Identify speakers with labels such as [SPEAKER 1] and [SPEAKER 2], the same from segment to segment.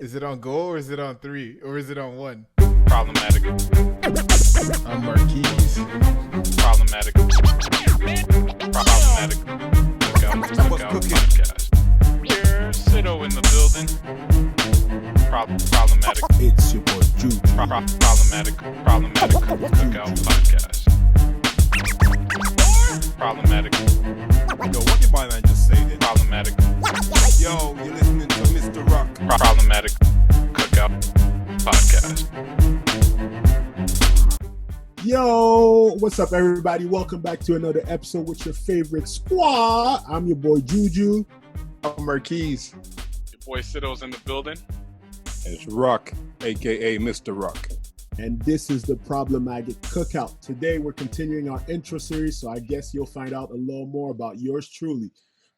[SPEAKER 1] Is it on go or is it on three or is it on one?
[SPEAKER 2] Problematic.
[SPEAKER 1] I'm Marquise.
[SPEAKER 2] Problematic. Problematic.
[SPEAKER 1] What's
[SPEAKER 2] Cookout
[SPEAKER 1] cooking?
[SPEAKER 2] podcast. Here, Sito in the building. Problematic.
[SPEAKER 3] It's your boy Juju.
[SPEAKER 2] Problematic. Problematic. Cookout podcast. Problematic.
[SPEAKER 3] Yo, what did my man just say then?
[SPEAKER 2] Problematic.
[SPEAKER 3] Yo, you're listening to Mr. Rock.
[SPEAKER 2] Problematic. Cookout podcast.
[SPEAKER 4] Yo, what's up, everybody? Welcome back to another episode with your favorite squad. I'm your boy Juju.
[SPEAKER 1] I'm Marquise.
[SPEAKER 2] Your boy Sito's in the building.
[SPEAKER 3] And it's Rock, aka Mr. Rock.
[SPEAKER 4] And this is the Problematic Cookout. Today, we're continuing our intro series, so I guess you'll find out a little more about yours truly.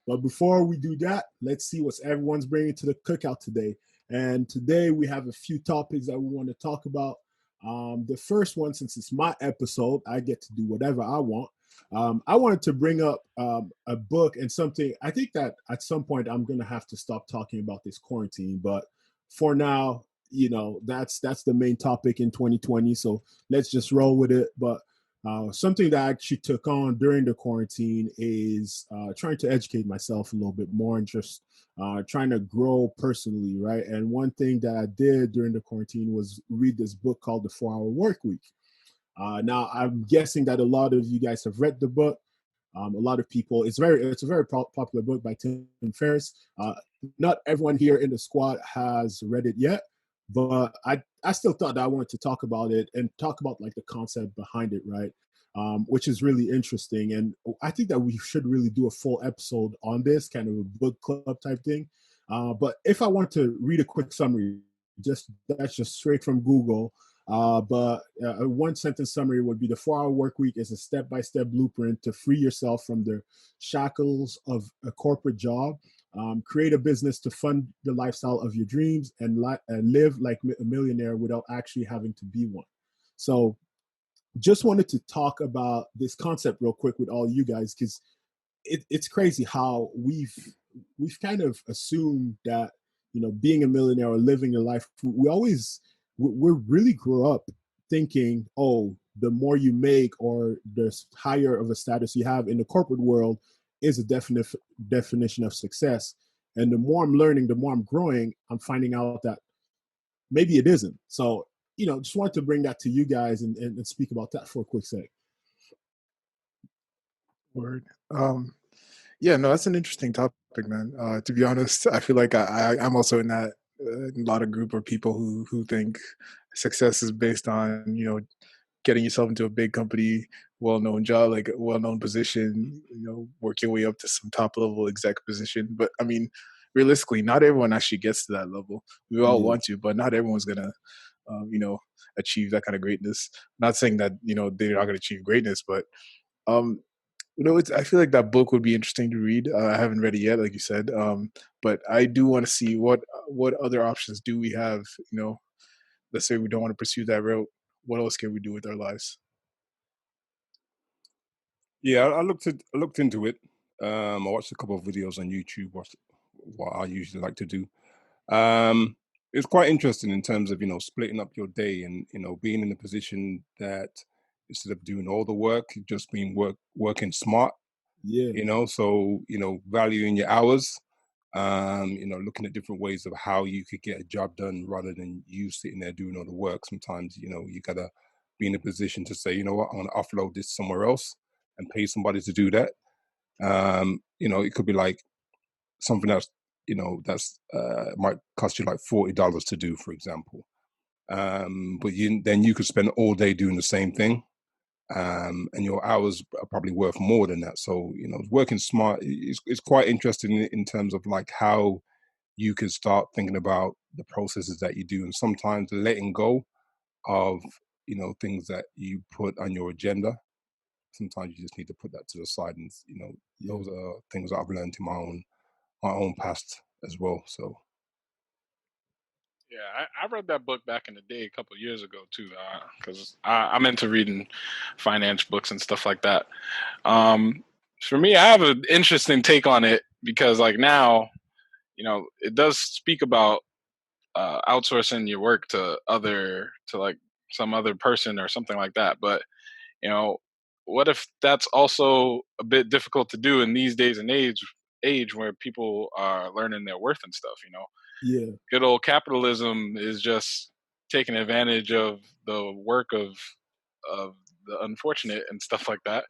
[SPEAKER 4] But before we do that, let's see what everyone's bringing to the cookout today. And today, we have a few topics that we want to talk about. The first one, since it's my episode, I get to do whatever I want. I wanted to bring up a book and something. I think that at some point, I'm going to have to stop talking about this quarantine. But for now, you know, that's the main topic in 2020. So let's just roll with it. But something that I actually took on during the quarantine is trying to educate myself a little bit more and just trying to grow personally, right? And one thing that I did during the quarantine was read this book called The 4-Hour Workweek. Now, I'm guessing that a lot of you guys have read the book. A lot of people, it's a very popular book by Tim Ferriss. Not everyone here in the squad has read it yet, but I still thought that I wanted to talk about it and talk about like the concept behind it, right? Which is really interesting. And I think that we should really do a full episode on this, kind of a book club type thing. But if I want to read a quick summary, that's just straight from Google. But a one sentence summary would be: the 4-Hour Workweek is a step-by-step blueprint to free yourself from the shackles of a corporate job, create a business to fund the lifestyle of your dreams, and live like a millionaire without actually having to be one. So just wanted to talk about this concept real quick with all you guys, because it's crazy how we've kind of assumed that, you know, being a millionaire or living a life, we really grew up thinking, oh, the more you make or the higher of a status you have in the corporate world is a definition of success. And the more I'm learning, the more I'm growing, I'm finding out that maybe it isn't. So, you know, just wanted to bring that to you guys and speak about that for a quick sec.
[SPEAKER 5] Word. Yeah, no, that's an interesting topic, man. To be honest, I feel like I'm also in that a lot of group of people who think success is based on, you know, getting yourself into a big company, well-known job, like a well-known position, you know, work your way up to some top-level exec position. But I mean, realistically, not everyone actually gets to that level. We all want to, but not everyone's gonna, you know, achieve that kind of greatness. Not saying that, you know, they're not gonna achieve greatness, but you know, I feel like that book would be interesting to read. I haven't read it yet, like you said, but I do want to see what other options do we have. You know, let's say we don't want to pursue that route. What else can we do with our lives?
[SPEAKER 3] Yeah, I looked into it. I watched a couple of videos on YouTube. Watched what I usually like to do. It's quite interesting in terms of, you know, splitting up your day and, you know, being in a position that instead of doing all the work, just working smart.
[SPEAKER 4] Yeah.
[SPEAKER 3] You know, so, you know, valuing your hours. You know, looking at different ways of how you could get a job done rather than you sitting there doing all the work. Sometimes, you know, you gotta be in a position to say, you know what, I'm gonna offload this somewhere else and pay somebody to do that. You know, it could be like something that's, you know, that's might cost you like $40 to do, for example. But then you could spend all day doing the same thing. And your hours are probably worth more than that. So, you know, working smart is quite interesting in terms of like how you can start thinking about the processes that you do, and sometimes letting go of, you know, things that you put on your agenda. Sometimes you just need to put that to the side, and, you know, those are things that I've learned in my own past as well. So
[SPEAKER 2] Yeah, I read that book back in the day, a couple of years ago too, because I'm into reading finance books and stuff like that. For me, I have an interesting take on it because, like, now, you know, it does speak about outsourcing your work to like some other person or something like that. But you know, what if that's also a bit difficult to do in these days and age where people are learning their worth and stuff? You know,
[SPEAKER 4] Yeah,
[SPEAKER 2] good old capitalism is just taking advantage of the work of the unfortunate and stuff like that.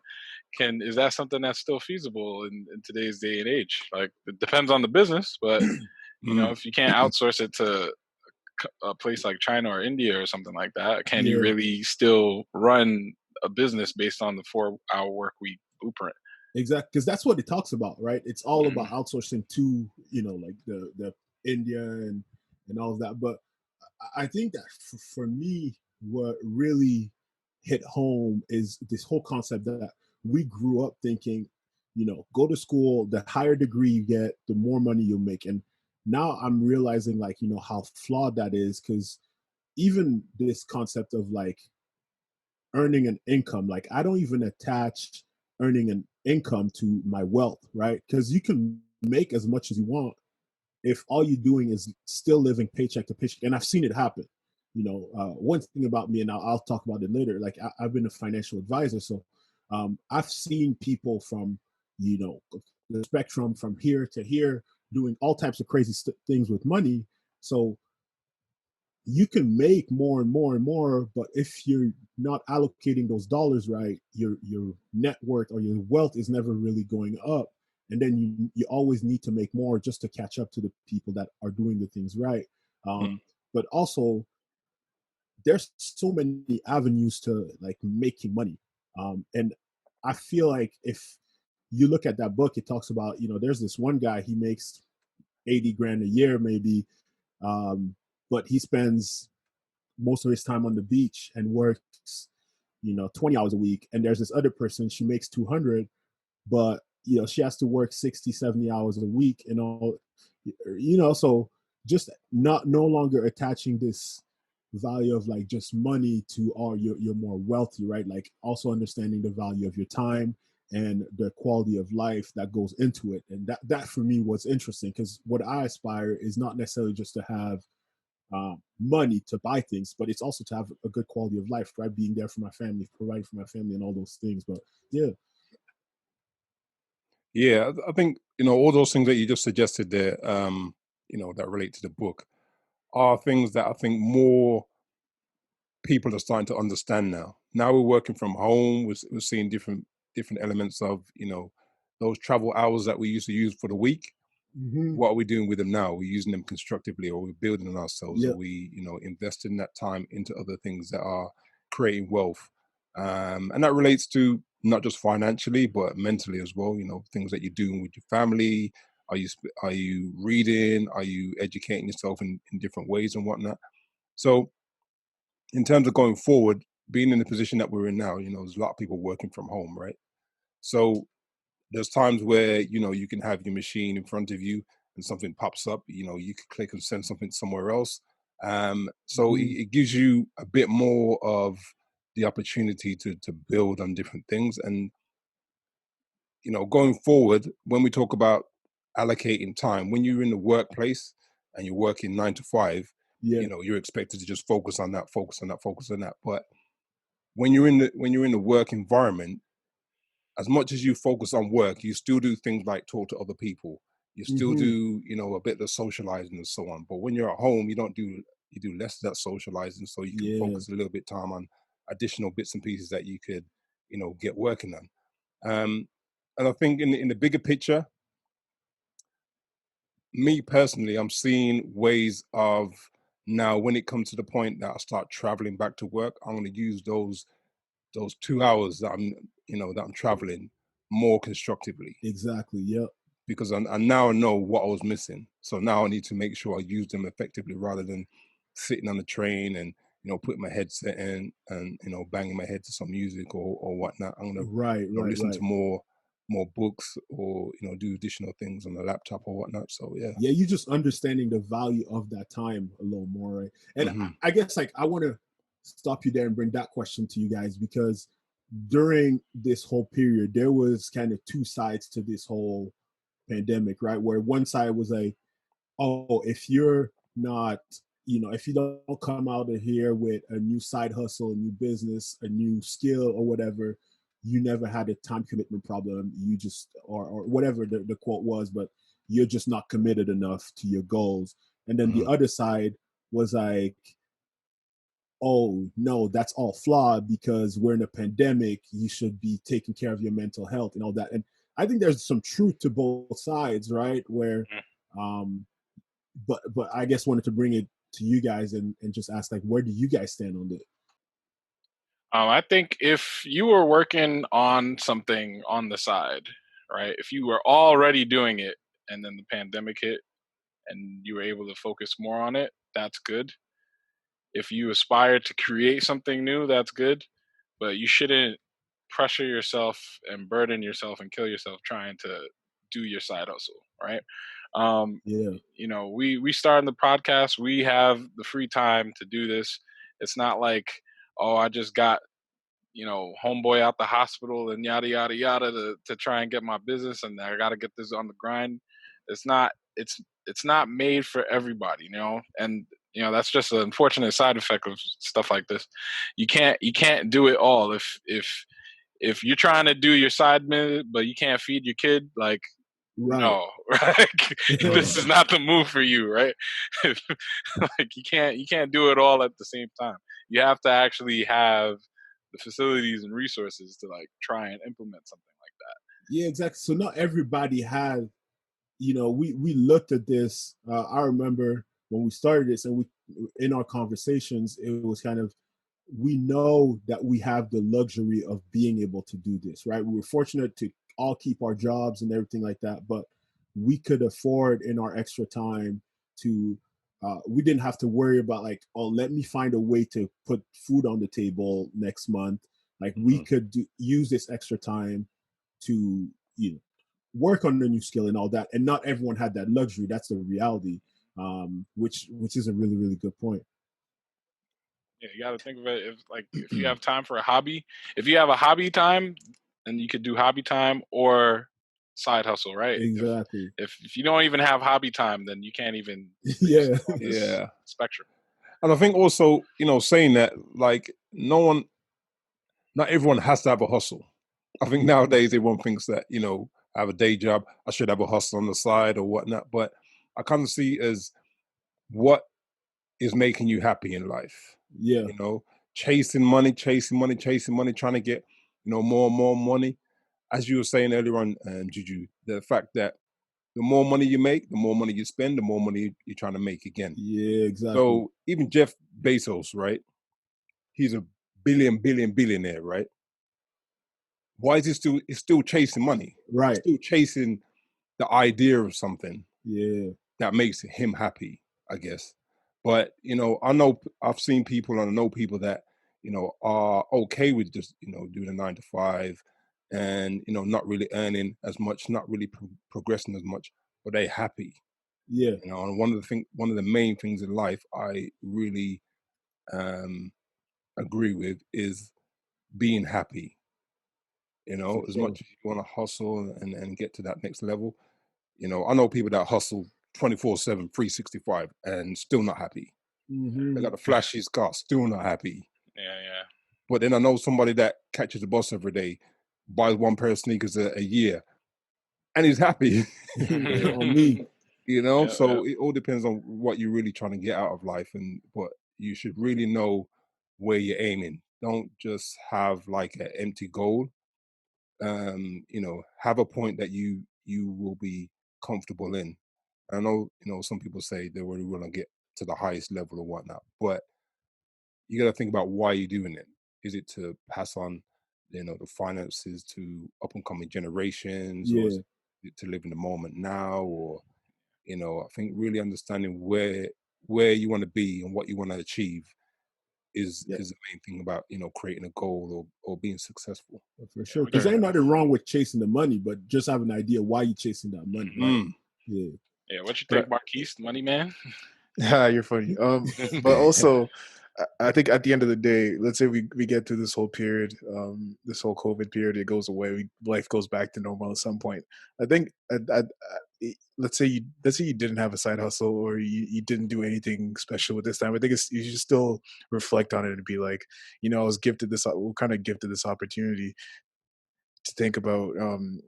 [SPEAKER 2] Is that something that's still feasible in today's day and age? Like, it depends on the business, but you know,
[SPEAKER 3] Mm.
[SPEAKER 2] if you can't outsource it to a place like China or India or something like that, can you
[SPEAKER 4] yeah.
[SPEAKER 2] really still run a business based on the 4-hour work week blueprint?
[SPEAKER 4] Exactly, because that's what it talks about, right? It's all
[SPEAKER 2] Mhm.
[SPEAKER 4] about outsourcing to, like the India and all of that. But I think that for me, what really hit home is this whole concept that we grew up thinking, go to school, the higher degree you get, the more money you'll make. And now I'm realizing, like, how flawed that is, because even this concept of like earning an income, like I don't even attach earning an income to my wealth, right? Because you can make as much as you want if all you're doing is still living paycheck to paycheck. And I've seen it happen. One thing about me, and I'll talk about it later, like I've been a financial advisor. So I've seen people from, the spectrum from here to here doing all types of crazy things with money. So you can make more and more and more, but if you're not allocating those dollars right, your net worth or your wealth is never really going up. And then you always need to make more just to catch up to the people that are doing the things right.
[SPEAKER 3] Mm.
[SPEAKER 4] But also, there's so many avenues to like making money. And I feel like if you look at that book, it talks about, there's this one guy, he makes 80 grand a year, maybe, but he spends most of his time on the beach and works 20 hours a week. And there's this other person, she makes 200, but she has to work 60, 70 hours a week and all. So just not no longer attaching this value of like just money to all you're more wealthy, right? Like also understanding the value of your time and the quality of life that goes into it. And that for me was interesting, because what I aspire is not necessarily just to have money to buy things, but it's also to have a good quality of life, right? Being there for my family, providing for my family, and all those things. But yeah,
[SPEAKER 3] Yeah, I think all those things that you just suggested there, that relate to the book, are things that I think more people are starting to understand now. Now we're working from home. We're seeing different elements of those travel hours that we used to use for the week.
[SPEAKER 4] mm-hmm.
[SPEAKER 3] What are we doing with them now? We're using them constructively, or we're building on ourselves, or
[SPEAKER 4] Yeah,
[SPEAKER 3] we investing that time into other things that are creating wealth. And that relates to not just financially but mentally as well. Things that you're doing with your family. Are you reading? Are you educating yourself in different ways and whatnot? So in terms of going forward, being in the position that we're in now, there's a lot of people working from home, right? So there's times where you can have your machine in front of you and something pops up. You could click and send something somewhere else. So
[SPEAKER 4] mm-hmm.
[SPEAKER 3] it gives you a bit more of the opportunity to build on different things. And going forward, when we talk about allocating time, when you're in the workplace and you're working 9 to 5,
[SPEAKER 4] Yeah,
[SPEAKER 3] you're expected to just focus on that, focus on that, focus on that. But when you're in the work environment, as much as you focus on work, you still do things like talk to other people. You still
[SPEAKER 4] mm-hmm.
[SPEAKER 3] do, a bit of socializing and so on. But when you're at home, you do less of that socializing, so you can
[SPEAKER 4] Yeah,
[SPEAKER 3] focus a little bit time on additional bits and pieces that you could, get working on. And I think in the bigger picture, me personally, I'm seeing ways of now when it comes to the point that I start traveling back to work, I'm going to use those 2 hours that I'm traveling more constructively,
[SPEAKER 4] exactly. Yep.
[SPEAKER 3] because I now know what I was missing. So now I need to make sure I use them effectively rather than sitting on the train and putting my headset in and banging my head to some music or whatnot. I'm gonna
[SPEAKER 4] Right, right,
[SPEAKER 3] listen to
[SPEAKER 4] right.
[SPEAKER 3] more books, or do additional things on the laptop or whatnot. So yeah.
[SPEAKER 4] Yeah, you just understanding the value of that time a little more, right? And
[SPEAKER 3] Hmm.
[SPEAKER 4] I guess like I want to stop you there and bring that question to you guys, because during this whole period, there was kind of two sides to this whole pandemic, right? Where one side was like, oh, if you're not if you don't come out of here with a new side hustle, a new business, a new skill or whatever, you never had a time commitment problem. You just, or whatever the quote was, but you're just not committed enough to your goals. And then the other side was like, oh no, that's all flawed because we're in a pandemic. You should be taking care of your mental health and all that. And I think there's some truth to both sides, right? Where, but I guess wanted to bring it to you guys and just ask, like, where do you guys stand on it?
[SPEAKER 2] I think if you were working on something on the side, right? If you were already doing it and then the pandemic hit and you were able to focus more on it, that's good. If you aspire to create something new, that's good. But you shouldn't pressure yourself and burden yourself and kill yourself trying to do your side hustle, right?
[SPEAKER 4] Yeah,
[SPEAKER 2] we started the podcast. We have the free time to do this. It's not like, oh, I just got homeboy out the hospital and yada yada yada to try and get my business, and I got to get this on the grind. It's not made for everybody, and that's just an unfortunate side effect of stuff like this. You can't do it all. If you're trying to do your side minute but you can't feed your kid, like,
[SPEAKER 4] right.
[SPEAKER 2] no, right? This is not the move for you, right? Like, you can't do it all at the same time. You have to actually have the facilities and resources to like try and implement something like that.
[SPEAKER 4] Yeah, exactly. So not everybody had, we looked at this. I remember when we started this, and we in our conversations, it was kind of, we know that we have the luxury of being able to do this, right? We were fortunate to all keep our jobs and everything like that, but we could afford in our extra time to, we didn't have to worry about like, oh, let me find a way to put food on the table next month. Like we could use this extra time to, work on a new skill and all that. And not everyone had that luxury. That's the reality, which is a really, really good point.
[SPEAKER 2] Yeah, you got to think of it if you have time for a hobby. If you have a hobby time, then you could do hobby time or side hustle, right?
[SPEAKER 4] Exactly.
[SPEAKER 2] If you don't even have hobby time, then you can't even
[SPEAKER 4] yeah
[SPEAKER 2] spectrum.
[SPEAKER 3] And I think also, saying that, like, not everyone has to have a hustle. I think nowadays everyone thinks that, I have a day job, I should have a hustle on the side or whatnot. But I kind of see as what is making you happy in life.
[SPEAKER 4] Yeah.
[SPEAKER 3] Chasing money, trying to get, more and more money. As you were saying earlier on, Juju, the fact that the more money you make, the more money you spend, the more money you're trying to make again.
[SPEAKER 4] Yeah, exactly.
[SPEAKER 3] So even Jeff Bezos, right? He's a billionaire, right? Why is he still chasing money?
[SPEAKER 4] Right.
[SPEAKER 3] Still chasing the idea of something.
[SPEAKER 4] Yeah.
[SPEAKER 3] That makes him happy, I guess. But, I've seen people and I know people that, are okay with just, doing a 9 to 5 and, not really earning as much, not really progressing as much, but they're happy.
[SPEAKER 4] Yeah.
[SPEAKER 3] And one of the main things in life I really agree with is being happy. As much as you want to hustle and get to that next level, I know people that hustle 24/7, 365 and still not happy. They got the flashiest car, still not happy.
[SPEAKER 2] Yeah.
[SPEAKER 3] But then I know somebody that catches the bus every day, buys one pair of sneakers a year, and he's happy.
[SPEAKER 4] On me.
[SPEAKER 3] So it all depends on what you're really trying to get out of life, but you should really know where you're aiming. Don't just have like an empty goal. Have a point that you will be comfortable in. I know, some people say they really want to get to the highest level or whatnot, but you got to think about why you're doing it. Is it to pass on, the finances to up and coming generations, or is it to live in the moment now? Or, I think really understanding where you want to be and what you want to achieve is the main thing about, creating a goal or being successful.
[SPEAKER 4] For sure. Because ain't nothing wrong with chasing the money, but just have an idea why you're chasing that money, right?
[SPEAKER 2] Yeah, what you think, Marquise, money man?
[SPEAKER 5] Yeah, you're funny. But also, I think at the end of the day, let's say we get through this whole period, this whole COVID period, it goes away, life goes back to normal at some point. I think let's say you didn't have a side hustle or you didn't do anything special with this time. I think you should still reflect on it and be like, I was gifted this, we're kind of gifted this opportunity to think about,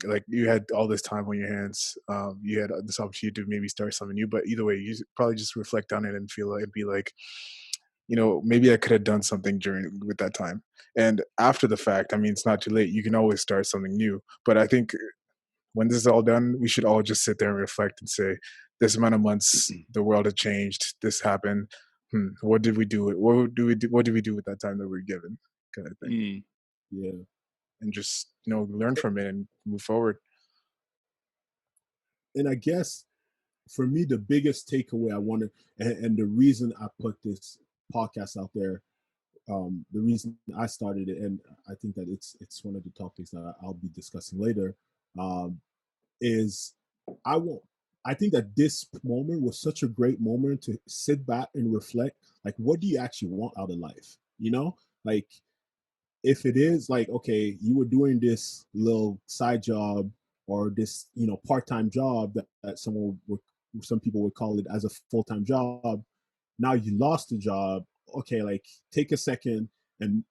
[SPEAKER 5] like you had all this time on your hands, you had this opportunity to maybe start something new, but either way you probably just reflect on it and feel like and be like, maybe I could have done something during with that time. And after the fact, I mean, it's not too late, you can always start something new. But I think when this is all done, we should all just sit there and reflect and say, this amount of months the world had changed, this happened, what did we do, what did we do with that time that we were given, kind of thing.
[SPEAKER 4] Yeah.
[SPEAKER 5] And just learn from it and move forward.
[SPEAKER 4] And I guess for me, the biggest takeaway I wanted, and the reason I put this podcast out there, the reason I started it, and I think that it's one of the topics that I'll be discussing later, is I won't. I think that this moment was such a great moment to sit back and reflect. Like, what do you actually want out of life? Like, if it is like, okay, you were doing this little side job or this, part-time job that some people would call it as a full-time job. Now you lost the job. Okay, like take a second and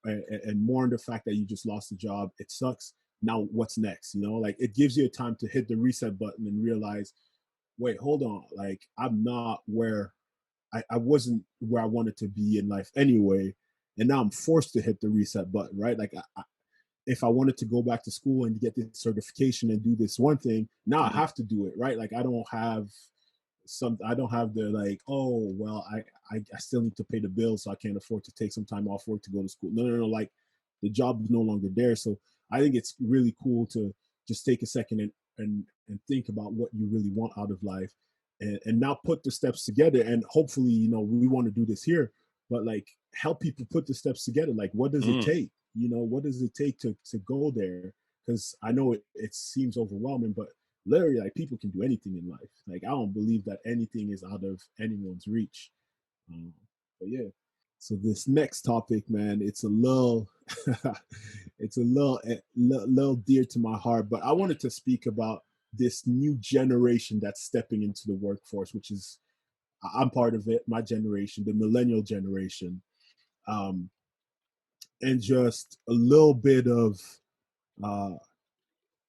[SPEAKER 4] mourn the fact that you just lost the job. It sucks. Now what's next? Like it gives you a time to hit the reset button and realize, wait, hold on. Like I'm not where I wasn't where I wanted to be in life anyway. And now I'm forced to hit the reset button, right? Like if I wanted to go back to school and get this certification and do this one thing, now I have to do it, right? Like I don't have the like, oh well, I still need to pay the bills, so I can't afford to take some time off work to go to school. No, like the job is no longer there. So I think it's really cool to just take a second and think about what you really want out of life, and now put the steps together. And hopefully, we want to do this here, but like help people put the steps together. Like what does it take? What does it take to go there? Because I know it seems overwhelming, but literally, like people can do anything in life. Like I don't believe that anything is out of anyone's reach. But yeah. So this next topic, man, it's a little, it's a little dear to my heart. But I wanted to speak about this new generation that's stepping into the workforce, which is I'm part of it. My generation, the millennial generation, and just a little bit of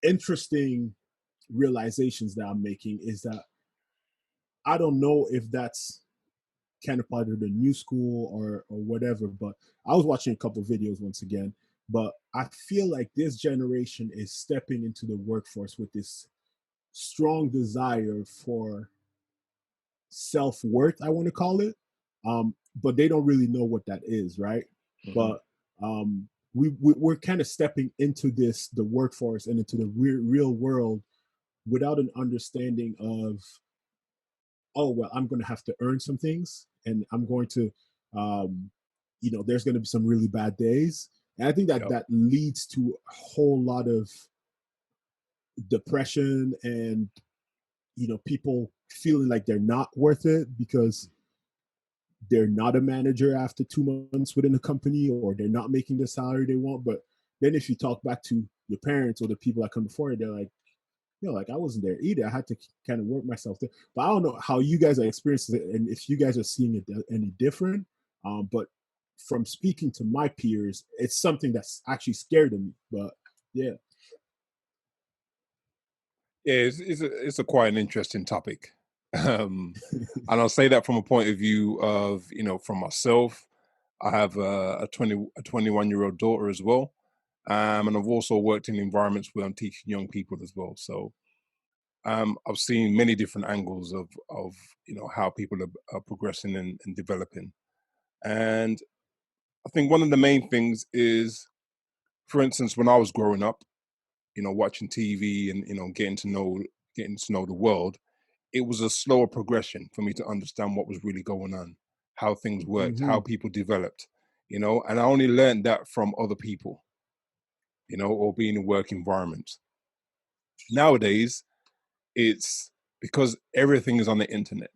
[SPEAKER 4] interesting realizations that I'm making is that I don't know if that's kind of part of the new school or whatever, but I was watching a couple of videos once again, but I feel like this generation is stepping into the workforce with this strong desire for self-worth, I want to call it. But they don't really know what that is, right? But we're kind of stepping into the workforce and into the real world without an understanding of, oh well, I'm going to have to earn some things, and I'm going to there's going to be some really bad days. And I think that leads to a whole lot of depression and people feeling like they're not worth it because they're not a manager after 2 months within a company, or they're not making the salary they want. But then if you talk back to your parents or the people that come before you, they're like, like I wasn't there either. I had to kind of work myself there. But I don't know how you guys are experiencing it and if you guys are seeing it any different. But from speaking to my peers, it's something that's actually scared of me. But yeah.
[SPEAKER 3] Yeah, it's a quite an interesting topic. And I'll say that from a point of view of, from myself. I have a 21-year-old daughter as well. And I've also worked in environments where I'm teaching young people as well. So I've seen many different angles of how people are progressing and developing. And I think one of the main things is, for instance, when I was growing up, watching TV and getting to know the world, it was a slower progression for me to understand what was really going on, how things worked, how people developed, and I only learned that from other people, or being in work environments. Nowadays, it's because everything is on the internet.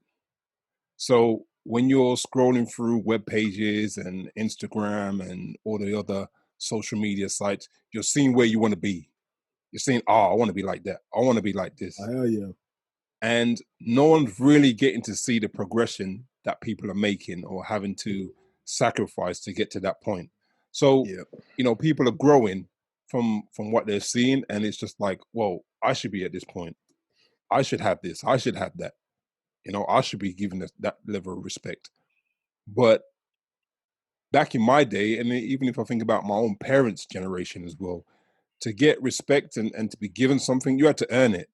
[SPEAKER 3] So when you're scrolling through web pages and Instagram and all the other social media sites, you're seeing where you want to be. You're saying, oh, I want to be like that. I want to be like this.
[SPEAKER 4] Hell yeah.
[SPEAKER 3] And no one's really getting to see the progression that people are making or having to sacrifice to get to that point. So, you know, people are growing from what they're seeing, and it's just like, well, I should be at this point. I should have this. I should have that. You know, I should be given that level of respect. But back in my day, and even if I think about my own parents' generation as well, to get respect and to be given something, you had to earn it.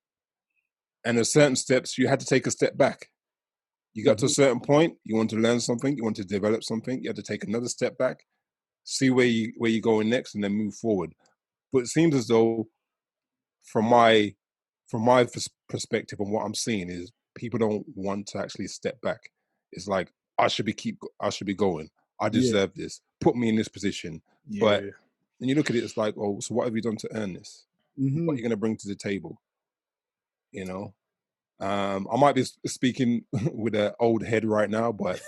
[SPEAKER 3] And at certain steps, you had to take a step back. You got to a certain point, you want to learn something, you want to develop something, you have to take another step back, see where you're going next, and then move forward. But it seems as though, from my perspective and what I'm seeing, is people don't want to actually step back. It's like, I should be going. I deserve this. Put me in this position. But when you look at it, it's like, oh, so what have you done to earn this? What are you going to bring to the table? You know, I might be speaking with an old head right now, but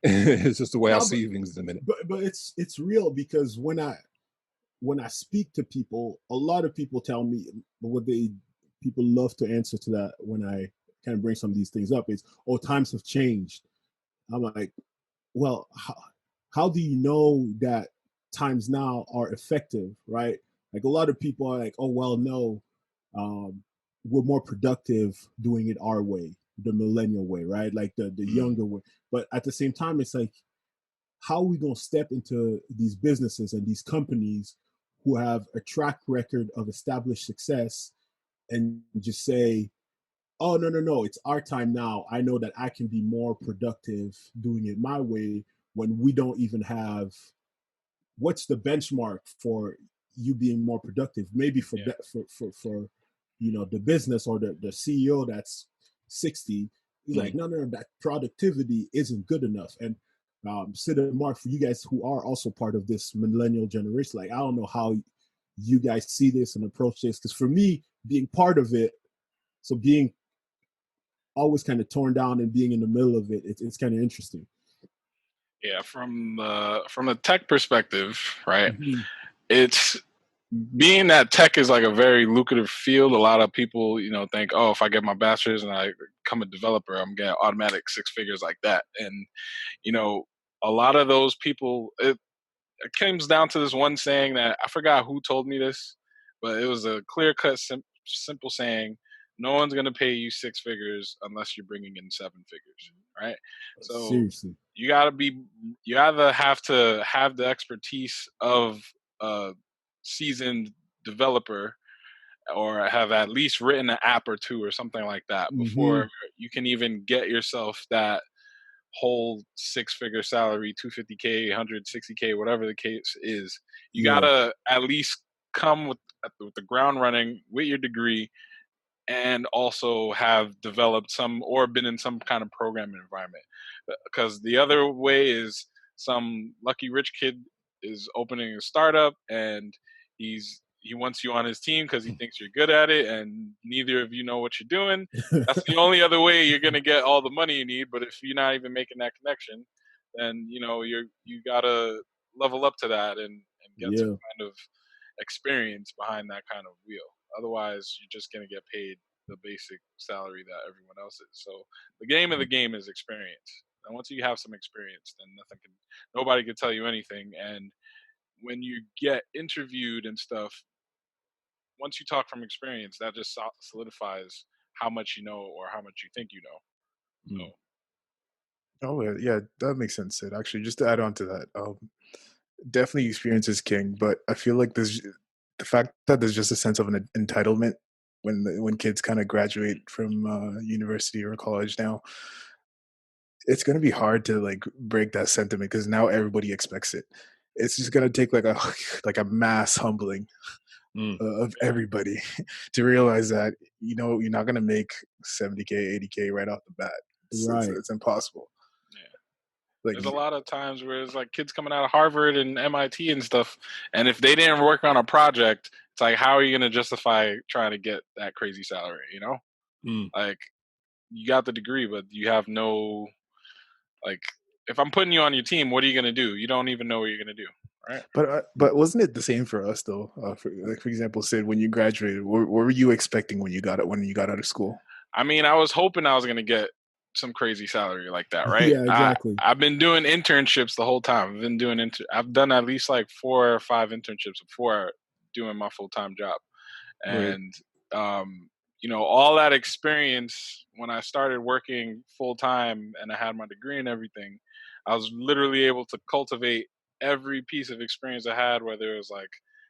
[SPEAKER 3] it's just the way I see things at the minute.
[SPEAKER 4] But it's real, because when I speak to people, a lot of people tell me people love to answer to that when I kind of bring some of these things up is, oh, times have changed. I'm like, well, how do you know that times now are effective, right? Like, a lot of people are like, oh, well, no, we're more productive doing it our way, the millennial way, right? Like the younger way. But at the same time, it's like, how are we going to step into these businesses and these companies who have a track record of established success and just say, oh, no, it's our time now. I know that I can be more productive doing it my way, when we don't even have, what's the benchmark for you being more productive? Maybe for you know, the business or the CEO that's 60, he's like, no, that productivity isn't good enough. And Sid and Mark, for you guys who are also part of this millennial generation, like, I don't know how you guys see this and approach this, because for me, being part of it, so being always kind of torn down and being in the middle of it, it's kind of interesting.
[SPEAKER 2] Yeah, from the tech perspective, right? It's being that tech is like a very lucrative field. A lot of people, you know, think, oh, if I get my bachelor's and I become a developer, I'm getting automatic six figures like that. And, you know, a lot of those people, it comes down to this one saying that I forgot who told me this, but it was a clear cut, simple saying: no one's going to pay you six figures unless you're bringing in seven figures, right? So
[SPEAKER 4] seriously,
[SPEAKER 2] you either have to have the expertise of a seasoned developer, or have at least written an app or two or something like that before you can even get yourself that whole six-figure salary, 250K, 160K, whatever the case is. You gotta at least come with the ground running with your degree, and also have developed some or been in some kind of programming environment. Because the other way is, some lucky rich kid is opening a startup and he wants you on his team because he thinks you're good at it, and neither of you know what you're doing. That's the only other way you're gonna get all the money you need. But if you're not even making that connection, then you know you gotta level up to that and get some kind of experience behind that kind of wheel. Otherwise, you're just gonna get paid the basic salary that everyone else is. So the game of the game is experience. And once you have some experience, then nobody can tell you anything. And when you get interviewed and stuff, once you talk from experience, that just solidifies how much you know or how much you think you know. So.
[SPEAKER 5] Oh yeah, that makes sense, Sid. Actually, just to add on to that, definitely experience is king, but I feel like there's the fact that there's just a sense of an entitlement when kids kind of graduate from university or college now. It's gonna be hard to like break that sentiment because now everybody expects it. It's just gonna take like a like a mass humbling of everybody to realize that, you know, you're not gonna make 70K, 80K right off the bat. It's impossible.
[SPEAKER 2] Like, there's a lot of times where it's like kids coming out of Harvard and MIT and stuff, and if they didn't work on a project, it's like, how are you going to justify trying to get that crazy salary, you know? Like, you got the degree, but you have no Like, if I'm putting you on your team, what are you gonna do? You don't even know what you're gonna do, right?
[SPEAKER 5] But wasn't it the same for us though? For example, Sid, when you graduated, what were you expecting when you got out of school?
[SPEAKER 2] I mean, I was hoping I was gonna get some crazy salary like that, right?
[SPEAKER 4] Yeah, exactly.
[SPEAKER 2] I've been doing internships the whole time. I've done at least like 4 or 5 internships before doing my full time job,
[SPEAKER 3] Right.
[SPEAKER 2] and all that experience when I started working full time and I had my degree and everything, I was literally able to cultivate every piece of experience I had, whether it was like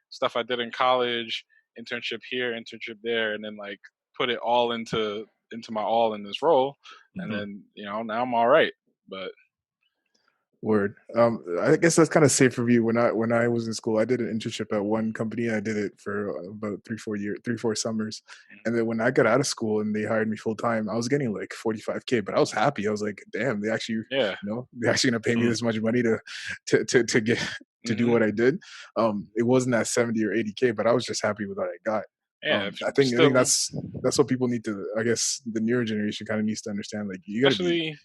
[SPEAKER 2] stuff I did in college, internship here, internship there, and then like put it all into my all in this role, and
[SPEAKER 3] Mhm.
[SPEAKER 2] then now I'm all right. But
[SPEAKER 5] Word. I guess that's kind of safe for me. When I was in school, I did an internship at one company. I did it for about 3-4 summers, and then when I got out of school and they hired me full time, I was getting like 45K. But I was happy. I was like, damn, they actually,
[SPEAKER 2] yeah,
[SPEAKER 5] they're actually gonna pay me
[SPEAKER 2] Mm.
[SPEAKER 5] this much money to get to do
[SPEAKER 2] Mhm.
[SPEAKER 5] what I did. It wasn't at 70 or 80K, but I was just happy with what I got.
[SPEAKER 2] Yeah, if
[SPEAKER 5] I
[SPEAKER 2] you
[SPEAKER 5] think
[SPEAKER 2] still,
[SPEAKER 5] that's what people need to. I guess the newer generation kind of needs to understand. Like you got to be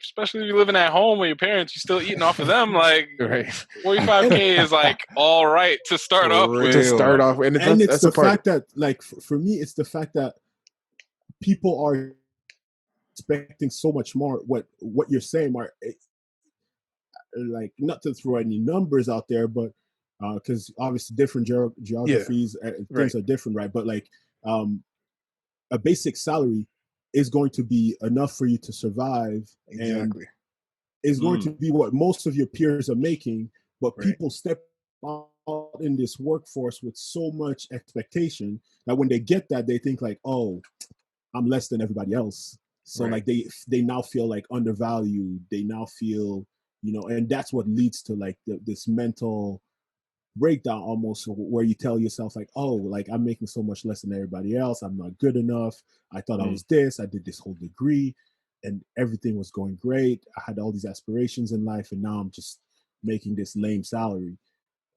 [SPEAKER 2] especially if you're living at home with your parents, you're still eating off of them. Like
[SPEAKER 5] right.
[SPEAKER 2] 45K is like all right to start
[SPEAKER 3] For
[SPEAKER 2] off with.
[SPEAKER 5] To start
[SPEAKER 3] real.
[SPEAKER 5] off, and
[SPEAKER 4] And it's
[SPEAKER 5] that's
[SPEAKER 4] the
[SPEAKER 5] the part.
[SPEAKER 4] fact that, like, for me, it's the fact that people are expecting so much more. What you're saying, Mark, like, not to throw any numbers out there, but because obviously different
[SPEAKER 5] Yeah,
[SPEAKER 4] geographies,
[SPEAKER 5] right.
[SPEAKER 4] things are different, right? But like, a basic salary is going to be enough for you to survive, and
[SPEAKER 5] Exactly.
[SPEAKER 4] is going to be what most of your peers are making. But
[SPEAKER 5] Right.
[SPEAKER 4] people step out in this workforce with so much expectation that when they get that, they think like, oh, I'm less than everybody else. So
[SPEAKER 5] Right.
[SPEAKER 4] like they now feel like undervalued. They now feel, and that's what leads to like this mental breakdown almost, where you tell yourself like, oh, like I'm making so much less than everybody else. I'm not good enough. I thought I was this. I did this whole degree, and everything was going great. I had all these aspirations in life, and now I'm just making this lame salary.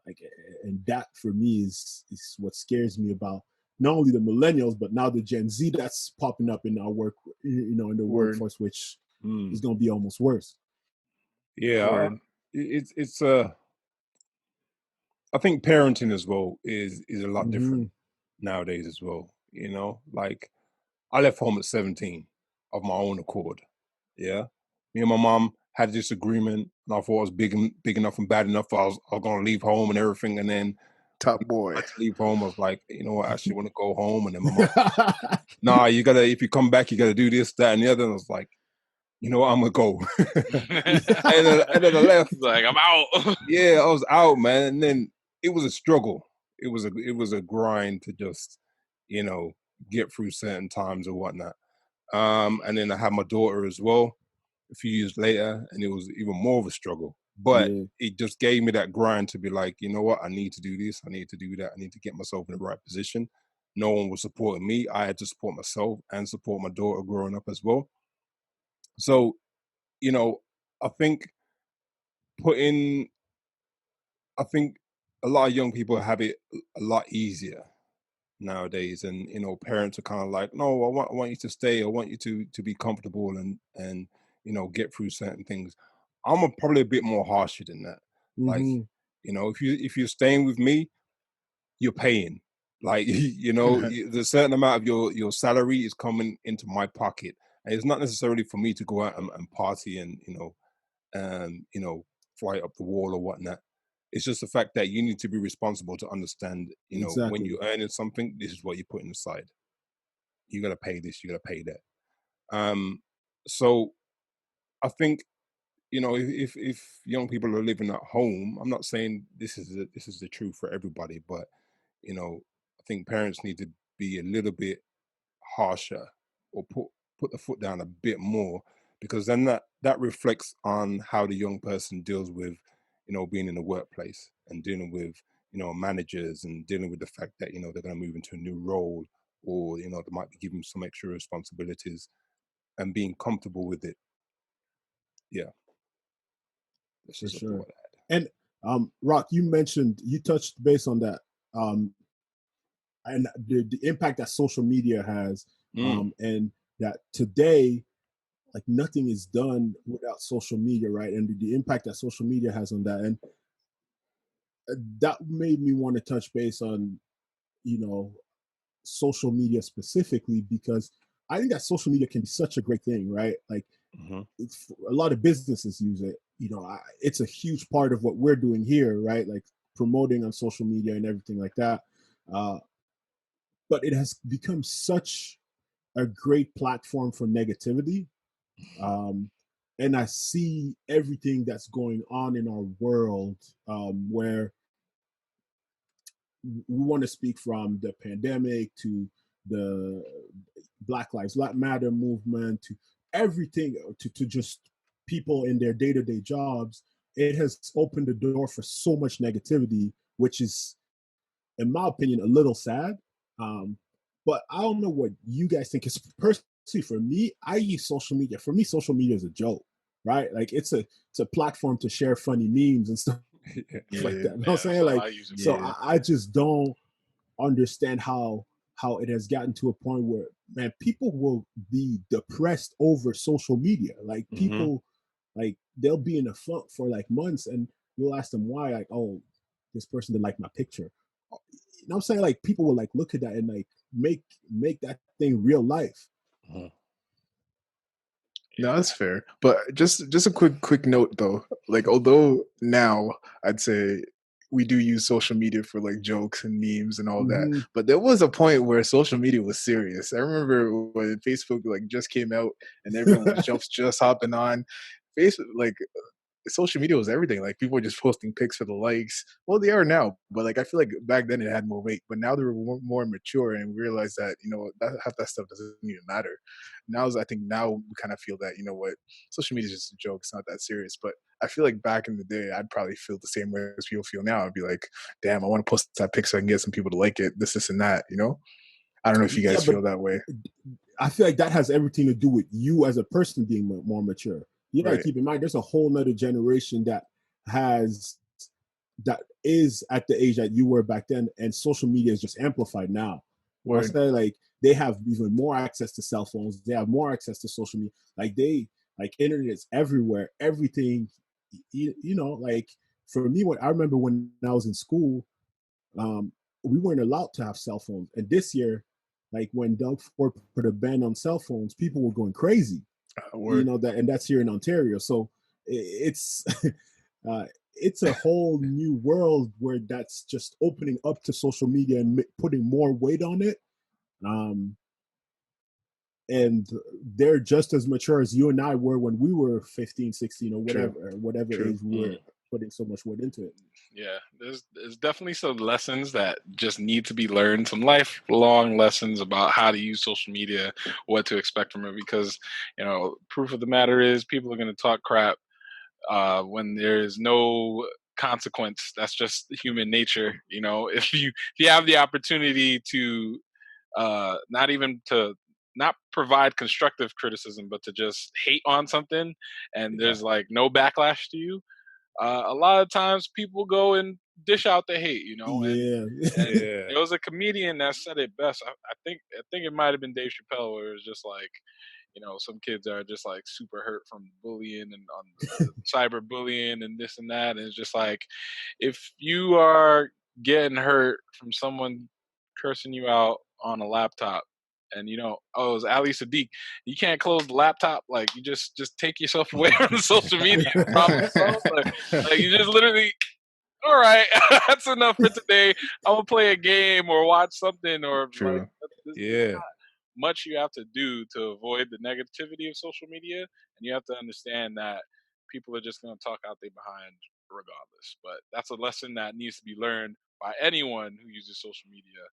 [SPEAKER 4] Like, and that for me is what scares me about not only the millennials, but now the Gen Z that's popping up in our work, in the
[SPEAKER 5] Word.
[SPEAKER 4] workforce, which
[SPEAKER 3] Mm.
[SPEAKER 4] is going to be almost worse.
[SPEAKER 3] Yeah,
[SPEAKER 5] Word.
[SPEAKER 3] it's I think parenting as well is a lot different nowadays as well. Like I left home at 17 of my own accord. Yeah, me and my mom had a disagreement, and I thought I was big enough and bad enough. I was gonna leave home and everything, and then
[SPEAKER 5] Top boy.
[SPEAKER 3] I had to leave home. I was like, you know what, I actually want to go home. And then my mom, nah, you gotta, if you come back, you gotta do this, that, and the other. And I was like, you know what, I'm gonna go. and then I left.
[SPEAKER 2] Like, I'm out.
[SPEAKER 3] Yeah, I was out, man. And then it was a struggle. It was a grind to just, get through certain times or whatnot. And then I had my daughter as well a few years later, and it was even more of a struggle. But
[SPEAKER 4] Yeah.
[SPEAKER 3] it just gave me that grind to be like, you know what, I need to do this, I need to do that, I need to get myself in the right position. No one was supporting me. I had to support myself and support my daughter growing up as well. So, I think putting I think a lot of young people have it a lot easier nowadays, and parents are kind of like, no, I want you to stay, I want you to be comfortable and get through certain things. Probably a bit more harsher than that. Like, if you're staying with me, you're paying. Like, the certain amount of your salary is coming into my pocket, and it's not necessarily for me to go out and party and um, you know, fly up the wall or whatnot. It's just the fact that you need to be responsible to understand, when
[SPEAKER 4] Exactly.
[SPEAKER 3] you're earning something, this is what you're putting aside. You gotta pay this, you gotta pay that. So I think, if young people are living at home, I'm not saying this is the truth for everybody, but I think parents need to be a little bit harsher, or put the foot down a bit more, because then that reflects on how the young person deals with being in the workplace and dealing with managers, and dealing with the fact that they're going to move into a new role, or they might be given some extra responsibilities, and being comfortable with it. Yeah, that's
[SPEAKER 4] For
[SPEAKER 3] just a
[SPEAKER 4] sure.
[SPEAKER 3] thought.
[SPEAKER 4] And Rock, you touched base on that, and the impact that social media has,
[SPEAKER 3] Mm.
[SPEAKER 4] and that today like nothing is done without social media, right? And the impact that social media has on that. And that made me want to touch base on, you know, social media specifically, because I think that social media can be such a great thing, right? Like a lot of businesses use it. You know, it's a huge part of what we're doing here, right? Like promoting on social media and everything like that. But it has become such a great platform for negativity. And I see everything that's going on in our world, where we want to speak from the pandemic to the Black Lives Matter movement to everything, to just people in their day-to-day jobs. It has opened the door for so much negativity, which is, in my opinion, a little sad. But I don't know what you guys think. Because personally, for me, I use social media. For me, social media is a joke, right? Like it's a platform to share funny memes and stuff like that. You know what I'm saying? Like, so I just don't understand how it has gotten to a point where, man, people will be depressed over social media. Like people, like they'll be in a funk for like months, and you'll ask them why. Like, oh, this person didn't like my picture. You know what I'm saying? Like people will like look at that and like make that thing real life.
[SPEAKER 5] No, that's fair. But just a quick note though. Like, although now I'd say we do use social media for like jokes and memes and all that, but there was a point where social media was serious. I remember when Facebook like just came out and everyone was just hopping on Facebook. Like social media was everything. Like people were just posting pics for the likes. Well, they are now, but like I feel like back then it had more weight. But now they're more mature and we realize that that half that stuff doesn't even matter. I think now we kind of feel that what, social media is just a joke. It's not that serious. But I feel like back in the day, I'd probably feel the same way as people feel now. I'd be like, damn, I want to post that picture so I can get some people to like it. This and that. I don't know if you guys feel that way.
[SPEAKER 4] I feel like that has everything to do with you as a person being more mature. You gotta keep in mind, there's a whole nother generation that is at the age that you were back then, and social media is just amplified now. Where I say like they have even more access to cell phones, they have more access to social media. Like internet is everywhere, everything. Like for me, I remember when I was in school, we weren't allowed to have cell phones, and this year, like when Doug Ford put a ban on cell phones, people were going crazy. And that's here in Ontario. So it's it's a whole new world where that's just opening up to social media and putting more weight on it. And they're just as mature as you and I were when we were 15, 16 or whatever age we were putting so much weight into it.
[SPEAKER 2] Yeah, there's definitely some lessons that just need to be learned, some lifelong lessons about how to use social media, what to expect from it, because proof of the matter is people are going to talk crap when there is no consequence. That's just human nature. If you have the opportunity to not provide constructive criticism, but to just hate on something, and there's like no backlash to you, a lot of times people go and dish out the hate, and there was a comedian that said it best. I think it might have been Dave Chappelle, where it was just like, some kids are just like super hurt from bullying and on the cyber bullying and this and that. And it's just like, if you are getting hurt from someone cursing you out on a laptop, and it was Ali Sadiq, you can't close the laptop. Like you just take yourself away from the social media. Problem solved. Like you just literally, all right, that's enough for today. I'm gonna play a game or watch something or like much you have to do to avoid the negativity of social media, and you have to understand that people are just gonna talk out their behind regardless. But that's a lesson that needs to be learned by anyone who uses social media,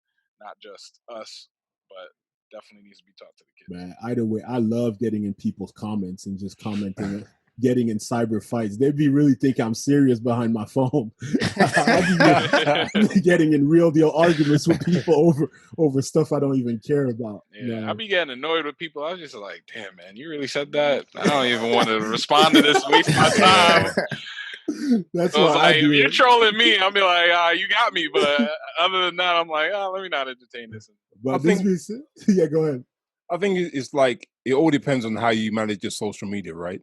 [SPEAKER 2] not just us, but definitely needs to be taught to the kids.
[SPEAKER 4] Man, either way, I love getting in people's comments and just commenting, getting in cyber fights. They'd be really think I'm serious behind my phone. I'll be getting in real deal arguments with people over stuff I don't even care about.
[SPEAKER 2] Yeah, I'll be getting annoyed with people. I was just like, damn, man, you really said that? I don't even want to respond to this, waste my time.
[SPEAKER 4] That's
[SPEAKER 2] so
[SPEAKER 4] why
[SPEAKER 2] like,
[SPEAKER 4] I do
[SPEAKER 2] if you're
[SPEAKER 4] it.
[SPEAKER 2] trolling me, I'll be like, you got me. But other than that, I'm like, let me not entertain this.
[SPEAKER 4] But yeah, go ahead.
[SPEAKER 3] I think it's like it all depends on how you manage your social media, right?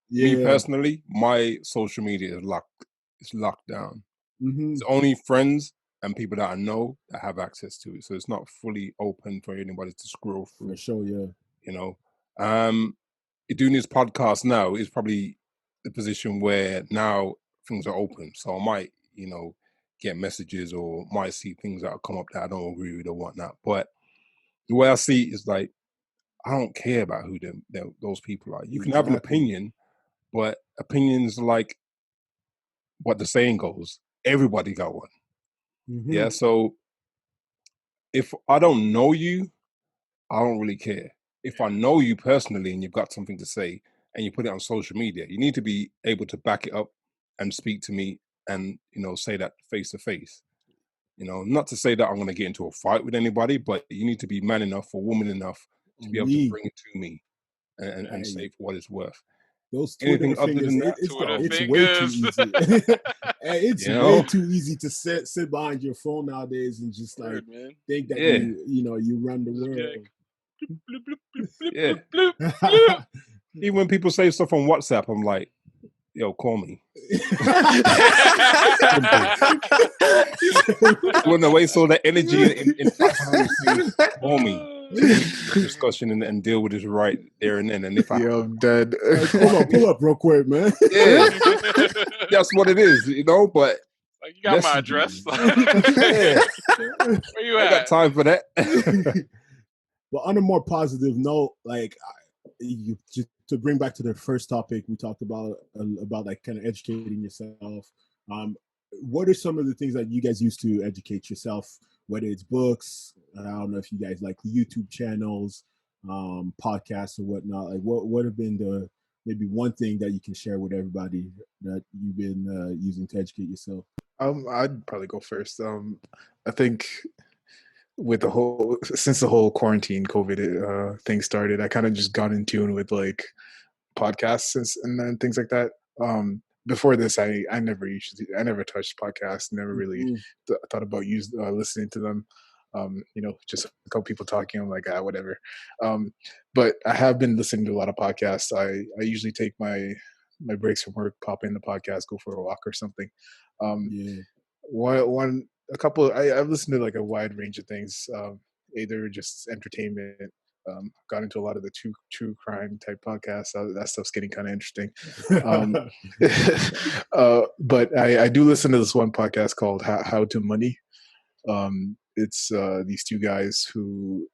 [SPEAKER 3] Me
[SPEAKER 4] Yeah.
[SPEAKER 3] personally, my social media is locked. It's locked down.
[SPEAKER 4] Mm-hmm.
[SPEAKER 3] It's only friends and people that I know that have access to it. So it's not fully open for anybody to scroll through.
[SPEAKER 4] For sure, yeah.
[SPEAKER 3] You know, doing this podcast now is probably the position where now things are open. So I might, get messages or might see things that will come up that I don't agree with or whatnot. But the way I see it is like, I don't care about who those people are. You can have an
[SPEAKER 4] Exactly.
[SPEAKER 3] opinion, but opinions like what the saying goes, everybody got one.
[SPEAKER 4] Mm-hmm.
[SPEAKER 3] Yeah. So if I don't know you, I don't really care. If I know you personally and you've got something to say and you put it on social media, you need to be able to back it up and speak to me and, say that face to face. Not to say that I'm going to get into a fight with anybody, but you need to be man enough or woman enough to be able to bring it to me and
[SPEAKER 4] Hey,
[SPEAKER 3] say for what it's worth.
[SPEAKER 4] those Twitter
[SPEAKER 3] Anything other
[SPEAKER 4] fingers,
[SPEAKER 3] than that,
[SPEAKER 2] Twitter
[SPEAKER 4] it's way too
[SPEAKER 2] fingers.
[SPEAKER 4] easy. Hey, it's
[SPEAKER 3] You
[SPEAKER 4] way
[SPEAKER 3] know?
[SPEAKER 4] too easy to sit behind your phone nowadays and just like
[SPEAKER 2] Word, man.
[SPEAKER 4] think that
[SPEAKER 3] Yeah.
[SPEAKER 4] you run the
[SPEAKER 2] Just be
[SPEAKER 4] world.
[SPEAKER 2] like, bloop, bloop, bloop, bloop,
[SPEAKER 3] Yeah.
[SPEAKER 2] bloop, bloop, bloop.
[SPEAKER 3] Even when people say stuff on WhatsApp, I'm like, yo, call me. You want to waste all that energy in typing all these things? Call me. Discussion and deal with it right there and then. And if I
[SPEAKER 5] Yo, I'm dead.
[SPEAKER 4] pull up real quick, man.
[SPEAKER 3] yeah, that's what it is, But
[SPEAKER 2] Like, you got my
[SPEAKER 3] messages.
[SPEAKER 2] address.
[SPEAKER 3] Yeah,
[SPEAKER 2] Where you
[SPEAKER 3] I
[SPEAKER 2] at?
[SPEAKER 3] got time for that.
[SPEAKER 4] But on a more positive note, like just to bring back to the first topic we talked about like kind of educating yourself. What are some of the things that you guys use to educate yourself? Whether it's books, I don't know if you guys like YouTube channels, podcasts or whatnot. Like, what have been the maybe one thing that you can share with everybody that you've been using to educate yourself?
[SPEAKER 5] I'd probably go first. I think with since the whole quarantine COVID thing started, I kind of just got in tune with like podcasts and then things like that. Before this, I never touched podcasts, never really thought about listening to them. Just a couple people talking. I'm like, whatever. But I have been listening to a lot of podcasts. I usually take my breaks from work, pop in the podcast, go for a walk or something. I've listened to like a wide range of things, either just entertainment. Got into a lot of the true crime type podcasts. That stuff's getting kind of interesting. But I do listen to this one podcast called How to Money. It's these two guys who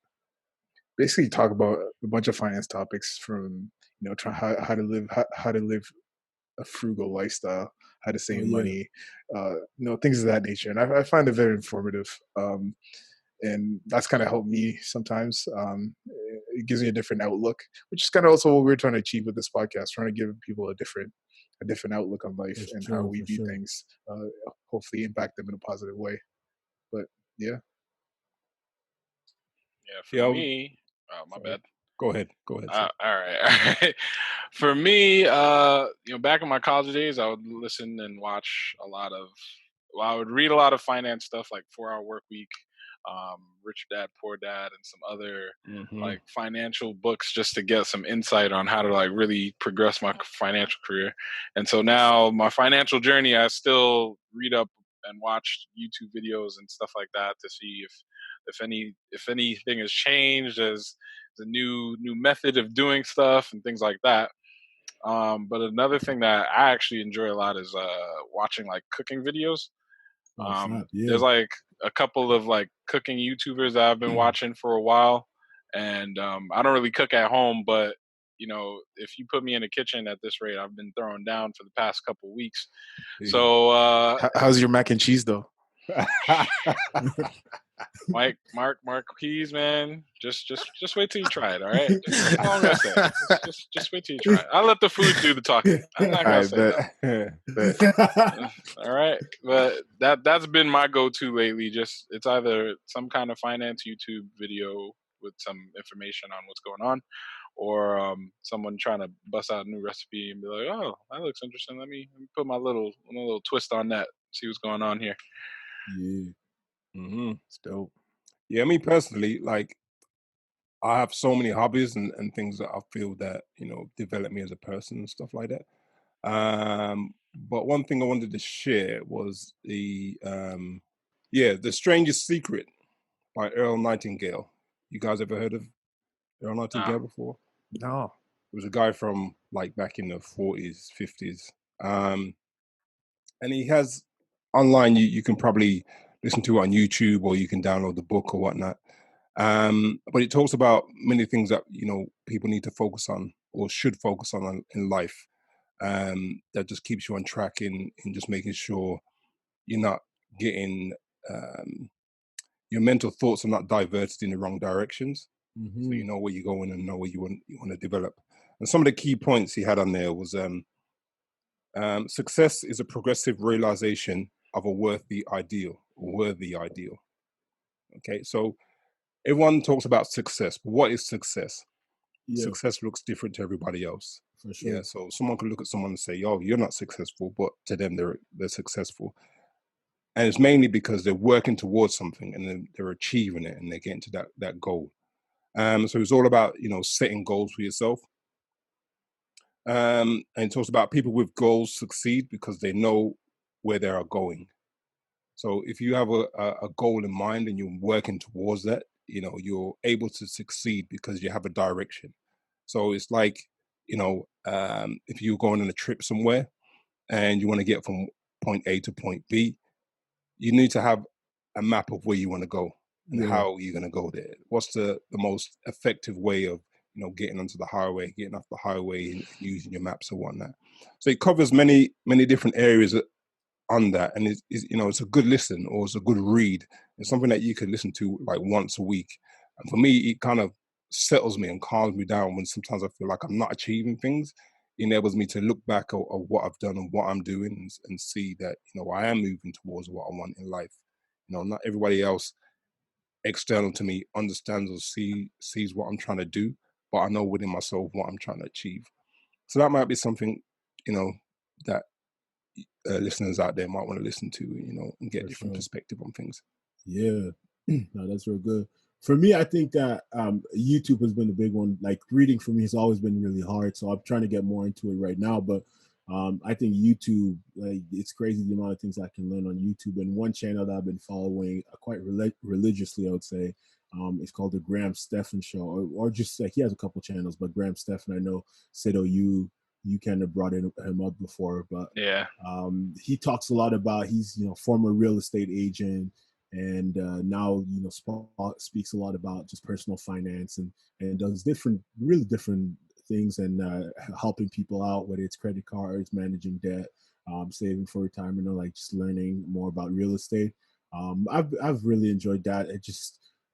[SPEAKER 5] basically talk about a bunch of finance topics, from how to live a frugal lifestyle, how to save money, things of that nature. And I find it very informative. And that's kind of helped me sometimes. It gives me a different outlook, which is kind of also what we're trying to achieve with this podcast, trying to give people a different outlook on life and how we view things, hopefully impact them in a positive way. But yeah.
[SPEAKER 2] Yeah, for me, my bad.
[SPEAKER 3] Go ahead.
[SPEAKER 2] All right. For me, back in my college days, I would listen and watch I would read a lot of finance stuff like 4 Hour Work Week, Rich Dad, Poor Dad, and some other like financial books just to get some insight on how to like really progress my financial career. And so now my financial journey, I still read up and watch YouTube videos and stuff like that to see if anything has changed as the new method of doing stuff and things like that. But another thing that I actually enjoy a lot is watching like cooking videos. There's like a couple of like cooking YouTubers that I've been watching for a while, and I don't really cook at home, but if you put me in the kitchen at this rate, I've been throwing down for the past couple of weeks. So
[SPEAKER 5] how's your mac and cheese though?
[SPEAKER 2] Marquise, man, just wait till you try it. All right, that's all I'm gonna say. Just wait till you try it. I'll let the food do the talking. I'm not gonna say that. All right, but that's been my go-to lately. Just it's either some kind of finance YouTube video with some information on what's going on, or someone trying to bust out a new recipe and be like, "Oh, that looks interesting. Let me put my little twist on that. See what's going on here."
[SPEAKER 4] Yeah.
[SPEAKER 3] It's dope. Yeah, me personally, like I have so many hobbies and things that I feel that, develop me as a person and stuff like that. But one thing I wanted to share was The Strangest Secret by Earl Nightingale. You guys ever heard of Earl Nightingale before?
[SPEAKER 5] No.
[SPEAKER 3] It was a guy from like back in the 40s, 50s. And he has online, you can probably listen to it on YouTube or you can download the book or whatnot. But it talks about many things that, people need to focus on or should focus on in life. That just keeps you on track in just making sure you're not getting your mental thoughts are not diverted in the wrong directions. So you know where you're going and know where you want to develop. And some of the key points he had on there was success is a progressive realization of a worthy ideal. Okay, so everyone talks about success, but what is success?
[SPEAKER 4] Yeah,
[SPEAKER 3] Success looks different to everybody else.
[SPEAKER 4] for sure.
[SPEAKER 3] Yeah, so someone could look at someone and say, "Oh, you're not successful," but to them, they're successful, and it's mainly because they're working towards something and then they're achieving it and they're getting to that goal. So it's all about setting goals for yourself. And it talks about people with goals succeed because they know where they are going. So if you have a goal in mind and you're working towards that, you're able to succeed because you have a direction. So it's like, if you're going on a trip somewhere and you want to get from point A to point B, you need to have a map of where you want to go and
[SPEAKER 4] Yeah,
[SPEAKER 3] how you're going to go there. What's the most effective way of, getting onto the highway, getting off the highway and using your maps and whatnot. So it covers many, many different areas on that. And it's a good listen or it's a good read. It's something that you can listen to like once a week. And for me, it kind of settles me and calms me down when sometimes I feel like I'm not achieving things. It enables me to look back at what I've done and what I'm doing and see that, I am moving towards what I want in life. Not everybody else external to me understands or sees what I'm trying to do, but I know within myself what I'm trying to achieve. So that might be something, that listeners out there might want to listen to, and get
[SPEAKER 4] for
[SPEAKER 3] different
[SPEAKER 4] sure.
[SPEAKER 3] perspective on things.
[SPEAKER 4] Yeah, no, that's real good. For me, I think that YouTube has been a big one. Like reading for me has always been really hard, so I'm trying to get more into it right now. But I think YouTube, like it's crazy the amount of things I can learn on YouTube. And one channel that I've been following quite religiously, I would say, it's called the Graham Stephan Show, or just like he has a couple channels, but Graham Stephan, I know, Sido, you kind of brought him up before, but
[SPEAKER 2] Yeah.
[SPEAKER 4] he talks a lot about he's former real estate agent and now speaks a lot about just personal finance and does really different things and helping people out, whether it's credit cards, managing debt, saving for retirement, or like just learning more about real estate. I've really enjoyed that.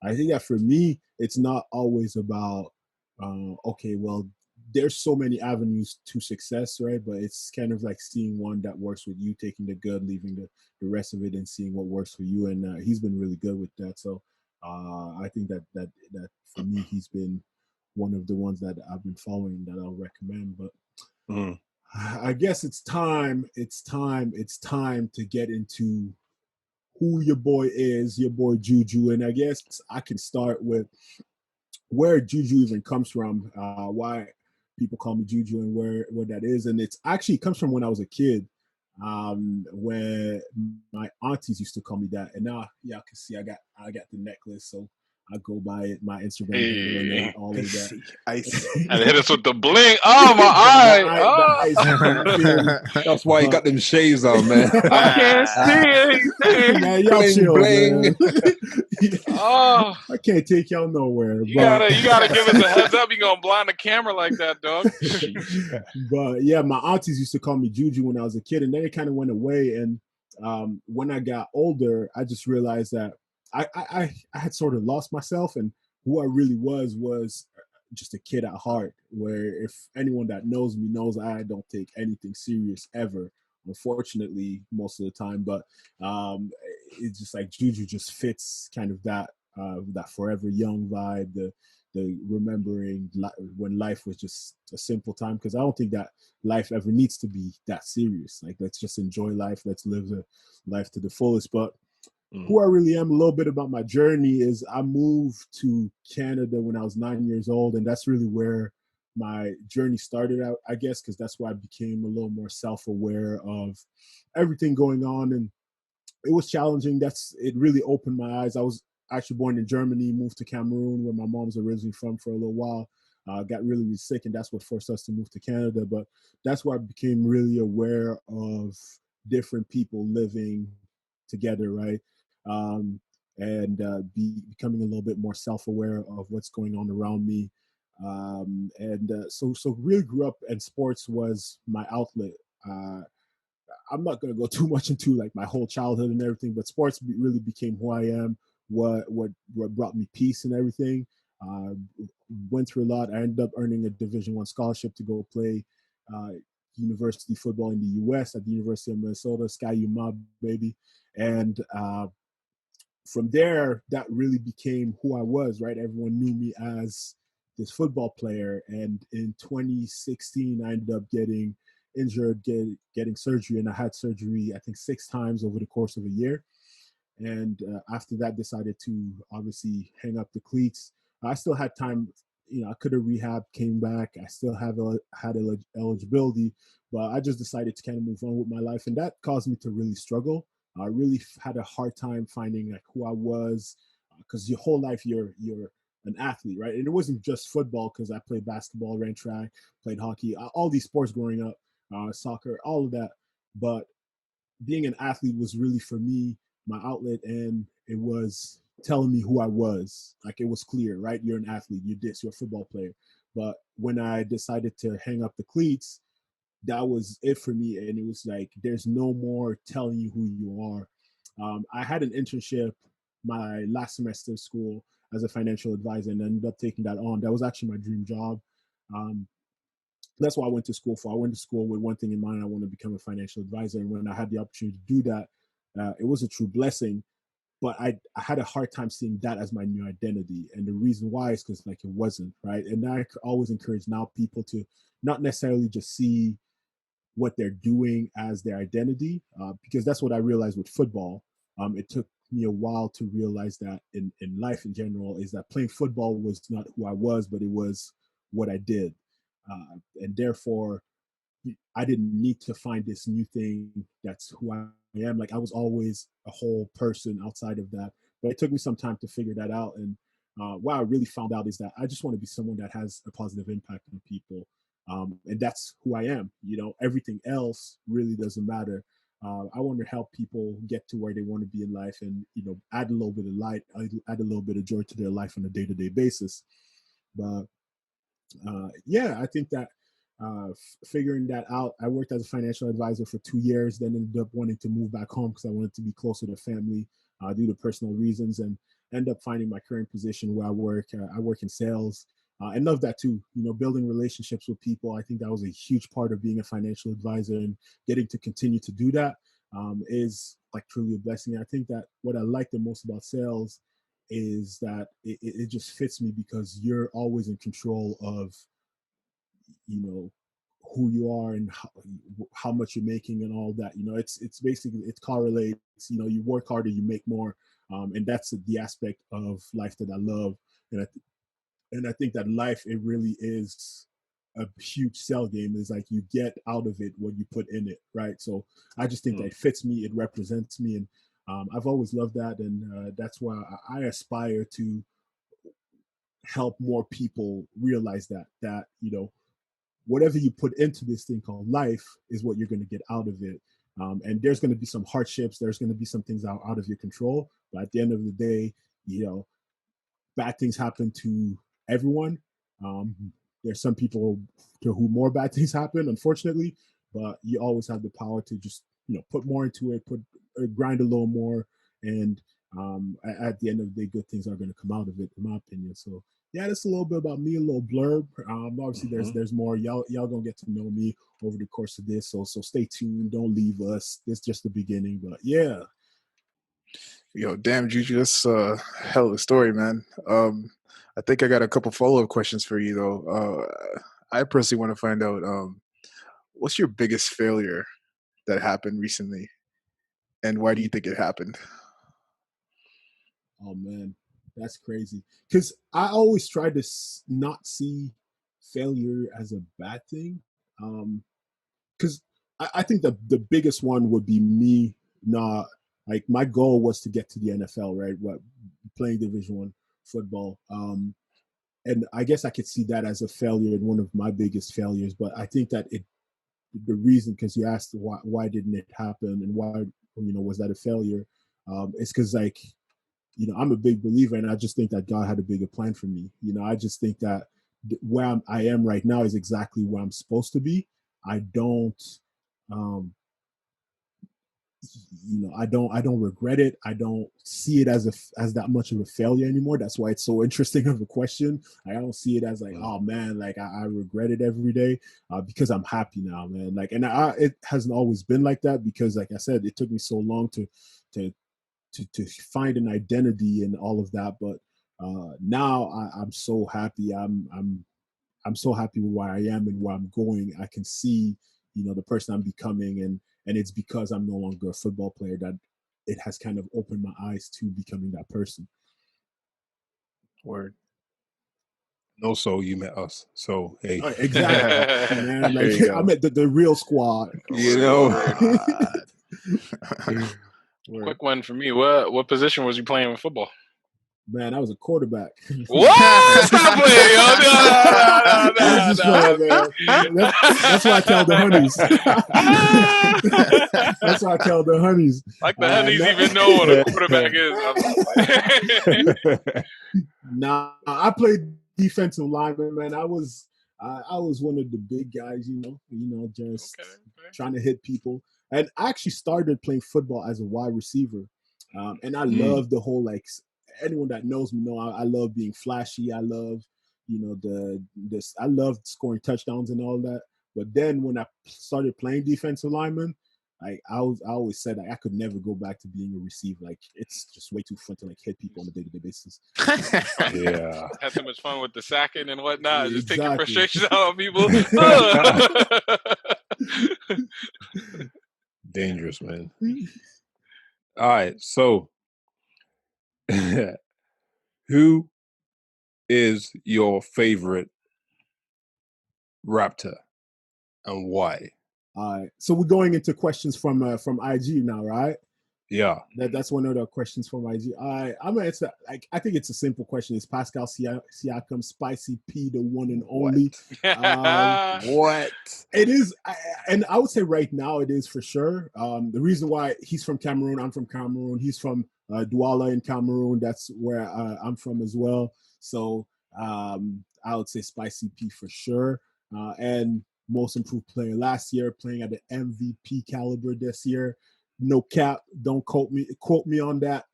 [SPEAKER 4] I think that for me it's not always about okay, well, there's so many avenues to success, right? But it's kind of like seeing one that works with you, taking the good, leaving the rest of it, and seeing what works for you. And he's been really good with that. So I think that for me, he's been one of the ones that I've been following that I'll recommend. But I guess it's time to get into who your boy is, your boy Juju. And I guess I can start with where Juju even comes from, why people call me Juju and where that is. And it's actually comes from when I was a kid, where my aunties used to call me that. And now, yeah, I can see I got the necklace, so I go by it, my Instagram handle and
[SPEAKER 2] Hey.
[SPEAKER 4] all
[SPEAKER 5] I
[SPEAKER 4] of
[SPEAKER 5] see. I see.
[SPEAKER 2] And hit us with the bling. Oh, my eye.
[SPEAKER 4] the
[SPEAKER 2] Oh.
[SPEAKER 4] eyes, you feel me?
[SPEAKER 3] That's why you
[SPEAKER 4] But
[SPEAKER 3] got them shades on, man.
[SPEAKER 2] I can't see anything.
[SPEAKER 4] man, y'all
[SPEAKER 3] Bling,
[SPEAKER 4] chill,
[SPEAKER 3] bling.
[SPEAKER 4] man.
[SPEAKER 2] Oh,
[SPEAKER 4] I can't take y'all nowhere,
[SPEAKER 2] you
[SPEAKER 4] but
[SPEAKER 2] gotta give us a heads up. You gonna blind the camera like that, dog?
[SPEAKER 4] but yeah, my aunties used to call me Juju when I was a kid, and then it kind of went away. And when I got older, I just realized that I had sort of lost myself, and who I really was just a kid at heart. Where if anyone that knows me knows I don't take anything serious ever. Unfortunately, most of the time, but it's just like Juju just fits kind of that forever young vibe, the remembering when life was just a simple time, because I don't think that life ever needs to be that serious. Like, let's just enjoy life, let's live the life to the fullest. But who I really am, a little bit about my journey is I moved to Canada when I was 9 years old, and that's really where my journey started out, I guess, because that's where I became a little more self-aware of everything going on, and it was challenging. It really opened my eyes. I was actually born in Germany, moved to Cameroon, where my mom's originally from, for a little while. Got really, really sick, and that's what forced us to move to Canada. But that's where I became really aware of different people living together, right? Um, and becoming a little bit more self-aware of what's going on around me. So really grew up, and sports was my outlet. Uh, I'm not going to go too much into like my whole childhood and everything, but sports really became who I am. What brought me peace and everything. Uh, Went through a lot. I ended up earning a Division I scholarship to go play uh, university football in the U.S. at the University of Minnesota, Sky U Mob, baby. And from there, that really became who I was, right? Everyone knew me as this football player. And in 2016, I ended up getting injured, getting surgery. And I had surgery, I think, 6 times over the course of a year. And after that, decided to obviously hang up the cleats. I still had time, I could have rehab, came back. I still had eligibility, but I just decided to kind of move on with my life. And that caused me to really struggle. I really had a hard time finding like who I was, because your whole life you're an athlete, right? And it wasn't just football, because I played basketball, ran track, played hockey, all these sports growing up, soccer, all of that. But being an athlete was really, for me, my outlet, and it was telling me who I was. Like, it was clear, right? You're an athlete, you're a football player. But when I decided to hang up the cleats, that was it for me. And it was like, there's no more telling you who you are. I had an internship my last semester of school as a financial advisor, and ended up taking that on. That was actually my dream job. Um, that's what I went to school for. I went to school with one thing in mind: I want to become a financial advisor. And when I had the opportunity to do that, it was a true blessing. But I had a hard time seeing that as my new identity. And the reason why is because like it wasn't, right. And I always encourage now people to not necessarily just see what they're doing as their identity, because that's what I realized with football. It took me a while to realize that in life in general, is that playing football was not who I was, but it was what I did. And therefore, I didn't need to find this new thing that's who I am. Like, I was always a whole person outside of that. But it took me some time to figure that out. And what I really found out is that I just want to be someone that has a positive impact on people. And that's who I am. Everything else really doesn't matter. I want to help people get to where they want to be in life, and add a little bit of light, add a little bit of joy to their life on a day-to-day basis. But yeah, I think that figuring that out, I worked as a financial advisor for 2 years, then ended up wanting to move back home because I wanted to be closer to family due to personal reasons, and end up finding my current position where I work. I work in sales. I love that too. Building relationships with people. I think that was a huge part of being a financial advisor, and getting to continue to do that is like truly a blessing. I think that what I like the most about sales is that it just fits me, because you're always in control of you know who you are, and how much you're making and all that. It's basically, it correlates. You work harder, you make more. And that's the aspect of life that I love. And I think that life, it really is a huge sell game. Is like, you get out of it what you put in it, right? So I just think that it fits me, it represents me. And I've always loved that. And that's why I aspire to help more people realize that whatever you put into this thing called life is what you're going to get out of it. And there's going to be some hardships, there's going to be some things out of your control, but at the end of the day, you know bad things happen to everyone. um, there's some people to whom more bad things happen, unfortunately, but you always have the power to just put more into it, put grind a little more. And at the end of the day, good things are going to come out of it, in my opinion. So yeah, that's a little bit about me, a little blurb. Obviously, there's more. Y'all gonna get to know me over the course of this. So stay tuned. Don't leave us. This is just the beginning. But yeah.
[SPEAKER 5] Yo, damn, Juju, that's a hell of a story, man. I think I got a couple follow-up questions for you, though. I personally want to find out, what's your biggest failure that happened recently, and why do you think it happened?
[SPEAKER 4] Oh man, that's crazy. Because I always try to not see failure as a bad thing. Because I think the biggest one would be me not like my goal was to get to the NFL, right? What playing Division 1 football. And I guess I could see that as a failure and one of my biggest failures. But I think that the reason, because you asked why didn't it happen and why was that a failure? It's because like I'm a big believer, and I just think that God had a bigger plan for me. I just think that where I am right now is exactly where I'm supposed to be. I don't, um, I don't regret it. I don't see it as that much of a failure anymore. That's why it's so interesting of a question. I don't see it as like, oh man, like I regret it every day, because I'm happy now, man. Like, and it hasn't always been like that, because, like I said, it took me so long to find an identity and all of that. But now I'm so happy. I'm so happy with where I am and where I'm going. I can see, the person I'm becoming, and it's because I'm no longer a football player that it has kind of opened my eyes to becoming that person.
[SPEAKER 5] Word.
[SPEAKER 3] No, so you met us. So hey,
[SPEAKER 4] Exactly, man.
[SPEAKER 5] There
[SPEAKER 4] Like
[SPEAKER 5] you go.
[SPEAKER 4] I met the real squad.
[SPEAKER 3] you know.
[SPEAKER 4] Word.
[SPEAKER 2] Quick one for me. What position was you playing in football?
[SPEAKER 4] Man, I was a quarterback.
[SPEAKER 2] What? Stop playing, yo. No.
[SPEAKER 4] I'm just playing, man. That's why I tell the honeys. That's why I tell the honeys.
[SPEAKER 2] Like the honeys even know what a quarterback is.
[SPEAKER 4] Nah, I played defensive lineman, man. I was one of the big guys, just
[SPEAKER 2] Okay.
[SPEAKER 4] trying to hit people. And I actually started playing football as a wide receiver, and I love the whole, like, anyone that knows me know I love being flashy. I love, I love scoring touchdowns and all that. But then when I started playing defensive lineman, I always said I could never go back to being a receiver. Like, it's just way too fun to like hit people on a day-to-day basis.
[SPEAKER 3] Yeah.
[SPEAKER 2] Had too much fun with the sacking and whatnot. Just take your
[SPEAKER 4] Exactly.
[SPEAKER 2] frustrations out on people.
[SPEAKER 3] Dangerous, man. All right, so who is your favorite Raptor and why?
[SPEAKER 4] All right. So we're going into questions from IG now, right?
[SPEAKER 3] Yeah.
[SPEAKER 4] That's one of the questions from IG. I'm gonna answer. Like, I think it's a simple question. Is Pascal Siakam, Spicy P, the one and only?
[SPEAKER 5] What?
[SPEAKER 4] It is, and I would say right now it is for sure. The reason why he's from Cameroon, I'm from Cameroon. He's from Douala in Cameroon. That's where I'm from as well. So I would say Spicy P for sure. And most improved player last year, playing at the MVP caliber this year. No cap. Don't quote me on that.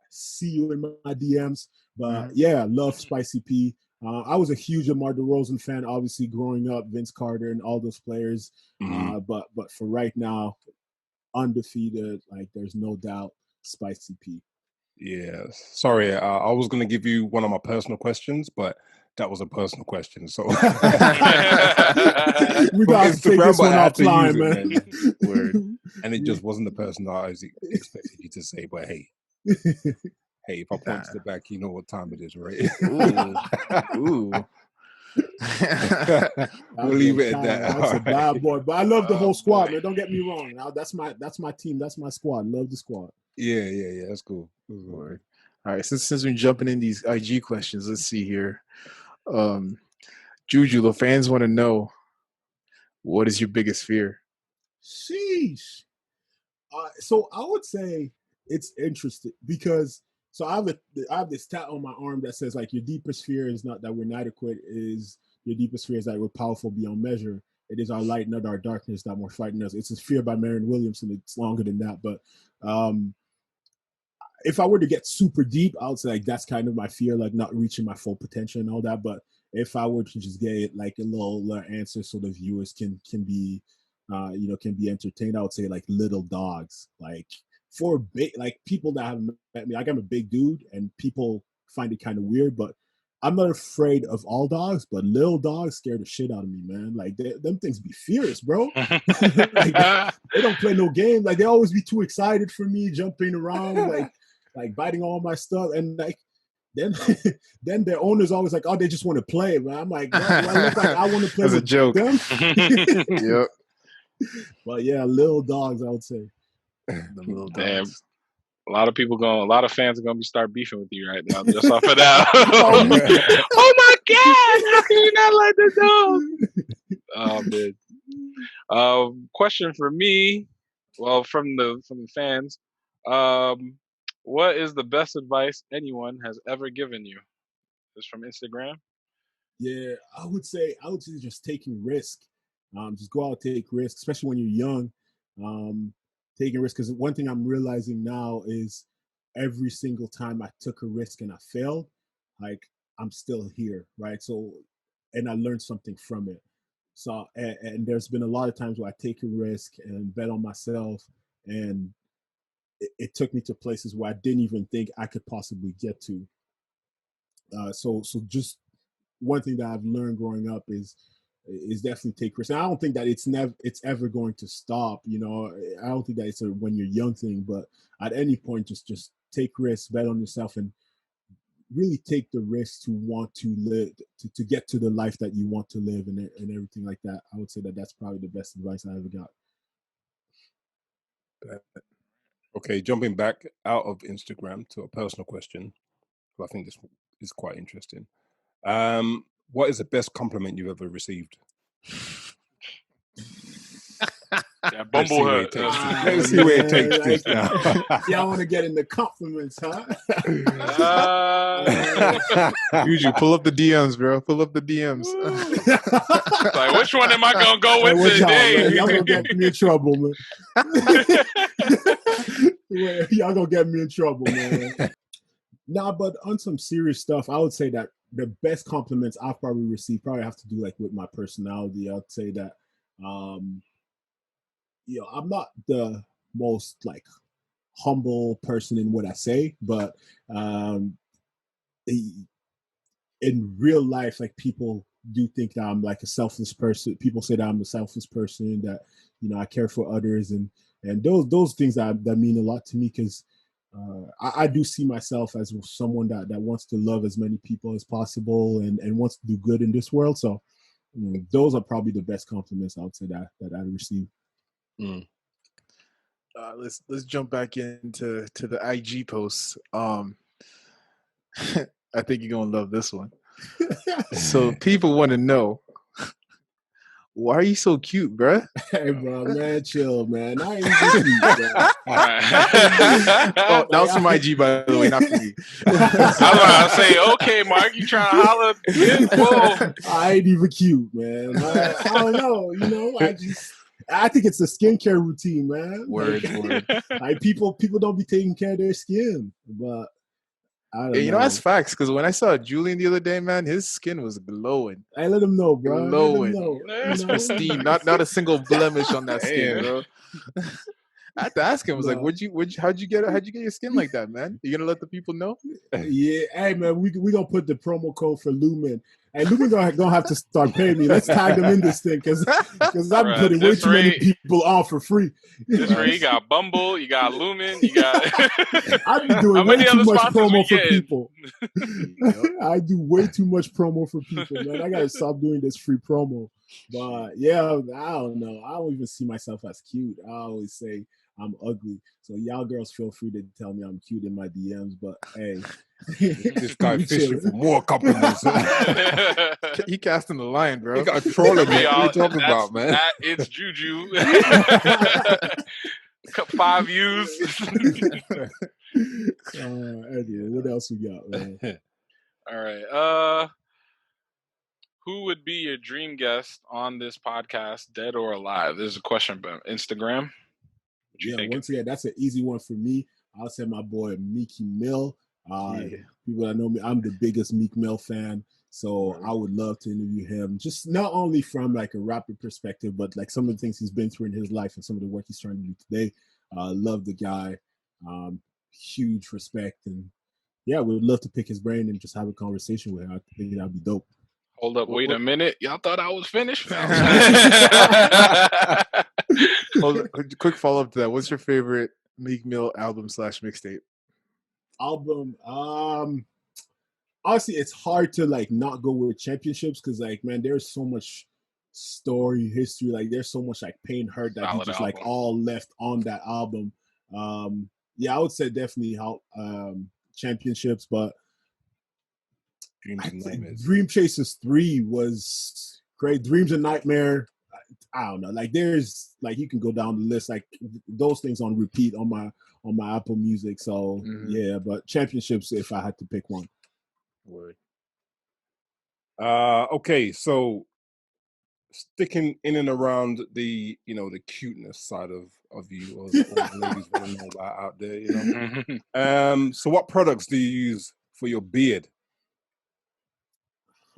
[SPEAKER 4] See you in my DMs. But yeah, love Spicy P. I was a huge DeMar DeRozan fan, obviously growing up, Vince Carter and all those players. But for right now, undefeated, like there's no doubt, Spicy P.
[SPEAKER 3] Yeah. Sorry, I was going to give you one of my personal questions, but that was a personal question. So
[SPEAKER 4] We got to take this one offline, man.
[SPEAKER 3] Word. And it just wasn't the person that I expected you to say. But hey, if I point to the back, you know what time it is, right?
[SPEAKER 5] Ooh.
[SPEAKER 3] We'll leave it at that.
[SPEAKER 4] That's a bad boy. But I love the whole squad, man. Don't get me wrong. Now, that's my team. That's my squad. Love the squad.
[SPEAKER 3] Yeah. That's cool.
[SPEAKER 5] Word. All right, since we're jumping in these IG questions, let's see here. Juju, the fans want to know, what is your biggest fear?
[SPEAKER 4] Sheesh. So I would say it's interesting because I have this tat on my arm that says, like, your deepest fear is not that we're inadequate, is your deepest fear is that we're powerful beyond measure. It is our light, not our darkness, that more fighting us. It's a fear by Marion Williamson. It's longer than that, but if I were to get super deep, I would say like that's kind of my fear, like not reaching my full potential and all that. But if I were to just get like a little answer so the viewers can be can be entertained, I would say like little dogs. Like for like people that have met me, like I'm a big dude and people find it kind of weird, but I'm not afraid of all dogs, but little dogs scare the shit out of me, man. Like them things be fierce, bro. Like, they don't play no game. Like they always be too excited for me, jumping around. like biting all my stuff, and like then then their owner's always like, oh, they just want to play, man. I'm like, do I look like I want to play
[SPEAKER 5] As a
[SPEAKER 4] with
[SPEAKER 5] joke.
[SPEAKER 4] them?
[SPEAKER 5] Yep.
[SPEAKER 4] But yeah, little dogs, I would say.
[SPEAKER 5] The little
[SPEAKER 2] Damn.
[SPEAKER 5] dogs.
[SPEAKER 2] A lot of fans are gonna be start beefing with you right now just off of that.
[SPEAKER 4] Oh, man.
[SPEAKER 2] Oh my God! How can you not like the dog? Oh man. Question for me. Well, from the fans. What is the best advice anyone has ever given you? This from Instagram.
[SPEAKER 4] Yeah, I would say just taking risk. Just go out, take risk, especially when you're young. Taking risk, because one thing I'm realizing now is every single time I took a risk and I failed, like I'm still here, right? So, and I learned something from it. So, and there's been a lot of times where I take a risk and bet on myself, and it took me to places where I didn't even think I could possibly get to. So just one thing that I've learned growing up is definitely take risks. And I don't think that it's ever going to stop. You know, I don't think that it's a when you're young thing, but at any point, just take risks, bet on yourself, and really take the risk to want to live, to get to the life that you want to live, and everything like that. I would say that that's probably the best advice I ever got.
[SPEAKER 3] Okay, jumping back out of Instagram to a personal question, I think this is quite interesting. What is the best compliment you've ever received?
[SPEAKER 2] Yeah, Bumblehead.
[SPEAKER 3] Let's see where it takes this now.
[SPEAKER 4] Y'all want to get into compliments, huh?
[SPEAKER 5] Juju, pull up the DMs, bro. Pull up the DMs.
[SPEAKER 2] Like, which one am I gonna go with today?
[SPEAKER 4] Y'all gonna get me in trouble, man. Y'all gonna get me in trouble, man. Nah, but on some serious stuff, I would say that the best compliments I've probably received probably have to do like with my personality. I'd say that, I'm not the most like humble person in what I say, but in real life, like people do think that I'm like a selfless person. People say that I'm a selfless person, that I care for others, and those things that mean a lot to me, because I do see myself as someone that wants to love as many people as possible, and wants to do good in this world. So those are probably the best compliments I would say that I receive.
[SPEAKER 5] Let's jump back into the IG posts. I think you're gonna love this one. So people want to know, why are you so cute, bro?
[SPEAKER 4] Hey, bro, man, chill, man. I ain't even cute, bro.
[SPEAKER 5] Oh, that was from IG, by the way, not from me.
[SPEAKER 2] I was about to say, okay, Mark, you trying to holler? Whoa.
[SPEAKER 4] I ain't even cute, man. I don't know. I think it's a skincare routine, man.
[SPEAKER 5] Word.
[SPEAKER 4] Like people don't be taking care of their skin, but I don't know.
[SPEAKER 5] You know, that's facts, because when I saw Julian the other day, man, his skin was glowing.
[SPEAKER 4] I let him know, bro.
[SPEAKER 5] Glowing.
[SPEAKER 4] Let him know.
[SPEAKER 5] It's pristine. Not a single blemish on that skin, bro. I had to ask him. I was like, how'd you get your skin like that, man? You gonna let the people know?
[SPEAKER 4] Yeah, hey man, we gonna put the promo code for Lumen. And Lumen gonna have to start paying me. Let's tag them in this thing, because I'm putting way too many people on for free.
[SPEAKER 2] This way, you got Bumble, you got Lumen, you got.
[SPEAKER 4] I've been doing way too much promo for people. I do way too much promo for people, man. I gotta stop doing this free promo. But yeah, I don't know. I don't even see myself as cute. I always say I'm ugly. So y'all girls feel free to tell me I'm cute in my DMs. But hey,
[SPEAKER 3] this guy fishing for more compliments.
[SPEAKER 5] He casting the line, bro.
[SPEAKER 3] He got a troller, man. What are you talking about, man?
[SPEAKER 2] It's Juju. 5 views.
[SPEAKER 4] Anyway, what else we got, man?
[SPEAKER 2] All right. Who would be your dream guest on this podcast, dead or alive? This is a question about Instagram.
[SPEAKER 4] Once again, that's an easy one for me. I'll say my boy Meek Mill. People that know me, I'm the biggest Meek Mill fan. So I would love to interview him, just not only from like a rapper perspective, but like some of the things he's been through in his life and some of the work he's trying to do today. Love the guy. Huge respect. And yeah, we would love to pick his brain and just have a conversation with him. I think that'd be dope.
[SPEAKER 2] Hold up, wait a minute. Y'all thought I was finished?
[SPEAKER 5] Quick follow-up to that. What's your favorite Meek Mill album / mixtape?
[SPEAKER 4] album. Honestly, it's hard to like not go with Championships because like man, there's so much story, history. Like there's so much like pain, hurt that he
[SPEAKER 2] Solid
[SPEAKER 4] just like
[SPEAKER 2] album.
[SPEAKER 4] all left on that album. Yeah, I would say definitely how Championships, but
[SPEAKER 3] Dreams
[SPEAKER 4] I
[SPEAKER 3] and
[SPEAKER 4] think
[SPEAKER 3] Nightmares.
[SPEAKER 4] Dream Chasers 3 was great. Dreams and Nightmare. I don't know. Like there's like you can go down the list. Like those things on repeat on my Apple Music. So yeah, but Championships if I had to pick one.
[SPEAKER 5] Word.
[SPEAKER 3] Okay, so sticking in and around the the cuteness side of you, or the ladies want to know about out there, So what products do you use for your beard?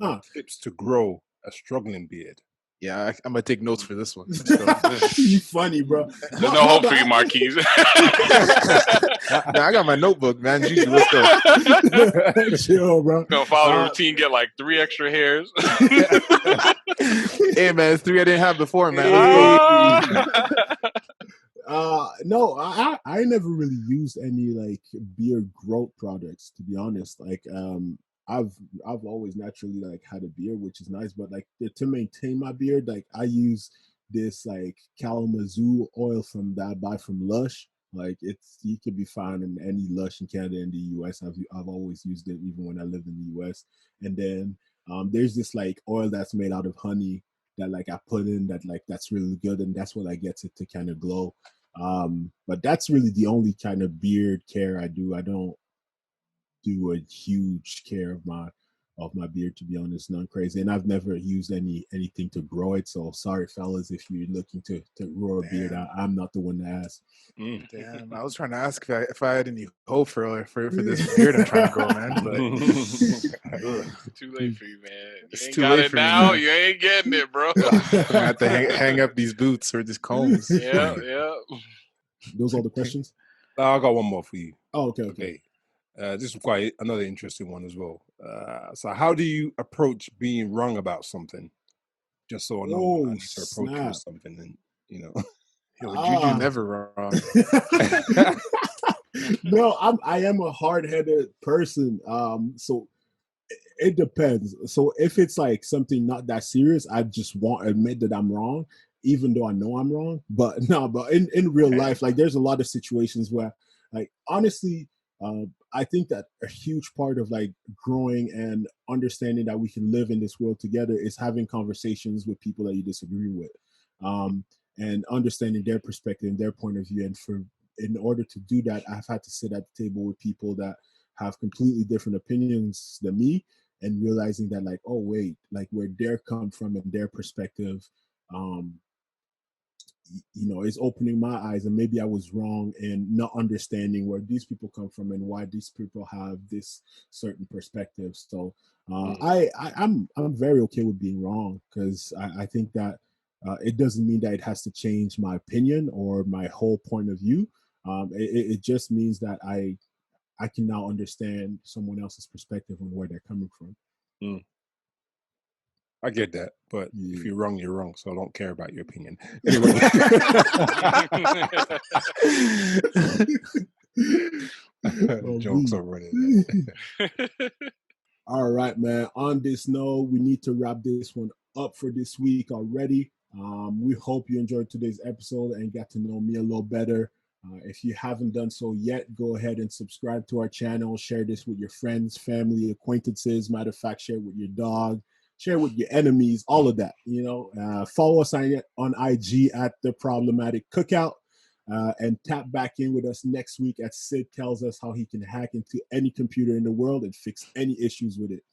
[SPEAKER 4] Huh.
[SPEAKER 3] Tips to grow a struggling beard.
[SPEAKER 5] Yeah, I'm gonna take notes for this one.
[SPEAKER 4] You funny, bro.
[SPEAKER 2] There's no hope for you, Marquise.
[SPEAKER 5] I got my notebook, man. Juju, let's go.
[SPEAKER 4] Chill, bro.
[SPEAKER 2] Gonna follow the routine, get like 3 extra hairs.
[SPEAKER 5] Hey, man, it's 3 I didn't have before, man.
[SPEAKER 4] No, I never really used any like beard growth products, to be honest. Like I've always naturally like had a beard, which is nice, but like to maintain my beard, like I use this like Kalamazoo oil that I buy from Lush. Like you can be found in any Lush in Canada and the US. I've always used it even when I lived in the US. And then there's this like oil that's made out of honey that like I put in that's really good, and that's what I gets it to kind of glow. But that's really the only kind of beard care I do. I don't do a huge care of my beard, to be honest. Not crazy, and I've never used anything to grow it. So sorry, fellas, if you're looking to grow a beard, I'm not the one to ask.
[SPEAKER 5] Damn, I was trying to ask if I had any hope for this beard I'm trying to grow, man. But
[SPEAKER 2] Too late for you, man.
[SPEAKER 5] It's
[SPEAKER 2] You ain't
[SPEAKER 5] too
[SPEAKER 2] got
[SPEAKER 5] late
[SPEAKER 2] it
[SPEAKER 5] for me,
[SPEAKER 2] now.
[SPEAKER 5] man.
[SPEAKER 2] You ain't getting it, bro.
[SPEAKER 5] I'm gonna have to hang up these boots or these combs.
[SPEAKER 2] Yeah.
[SPEAKER 4] Those are the questions.
[SPEAKER 3] I got one more for you.
[SPEAKER 4] Oh, okay.
[SPEAKER 3] This is quite another interesting one as well. So how do you approach being wrong about something? Just so I know
[SPEAKER 4] Oh,
[SPEAKER 3] I need to approach you
[SPEAKER 4] snap.
[SPEAKER 3] with something, and
[SPEAKER 5] Yo, Juju never wrong.
[SPEAKER 4] No, I am a hard-headed person. So it depends. So if it's like something not that serious, I just won't admit that I'm wrong, even though I know I'm wrong. But no, but in real life, like there's a lot of situations where, like honestly, I think that a huge part of like growing and understanding that we can live in this world together is having conversations with people that you disagree with, and understanding their perspective and their point of view. And in order to do that, I've had to sit at the table with people that have completely different opinions than me, and realizing that like, oh wait, like where they're come from and their perspective, is opening my eyes, and maybe I was wrong in not understanding where these people come from and why these people have this certain perspective. So I'm very okay with being wrong, because I think that it doesn't mean that it has to change my opinion or my whole point of view. It just means that I can now understand someone else's perspective on where they're coming from.
[SPEAKER 3] I get that, but
[SPEAKER 4] Yeah.
[SPEAKER 3] if you're wrong, you're wrong. So I don't care about your opinion. Anyway, jokes are running.
[SPEAKER 4] All right, man. On this note, we need to wrap this one up for this week already. We hope you enjoyed today's episode and got to know me a little better. If you haven't done so yet, go ahead and subscribe to our channel. Share this with your friends, family, acquaintances. Matter of fact, share it with your dog. Share with your enemies, all of that, follow us on IG at The Problematic Cookout, and tap back in with us next week as Sid tells us how he can hack into any computer in the world and fix any issues with it.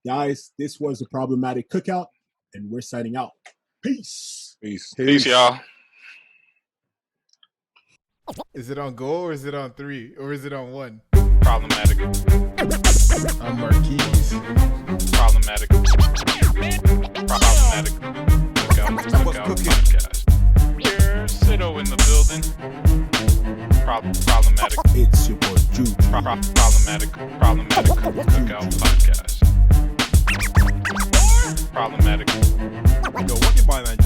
[SPEAKER 4] Guys, this was The Problematic Cookout, and we're signing out. Peace.
[SPEAKER 2] Peace, y'all.
[SPEAKER 1] Is it on go or is it on 3 or is it on 1?
[SPEAKER 2] Problematic.
[SPEAKER 1] I'm Marquise.
[SPEAKER 2] Problematic. Cookout podcast. Here, Sido in the building. Problematic.
[SPEAKER 4] It's your boy Juju.
[SPEAKER 2] Problematic Cookout podcast. Problematic.
[SPEAKER 1] Yo, what you buy, man?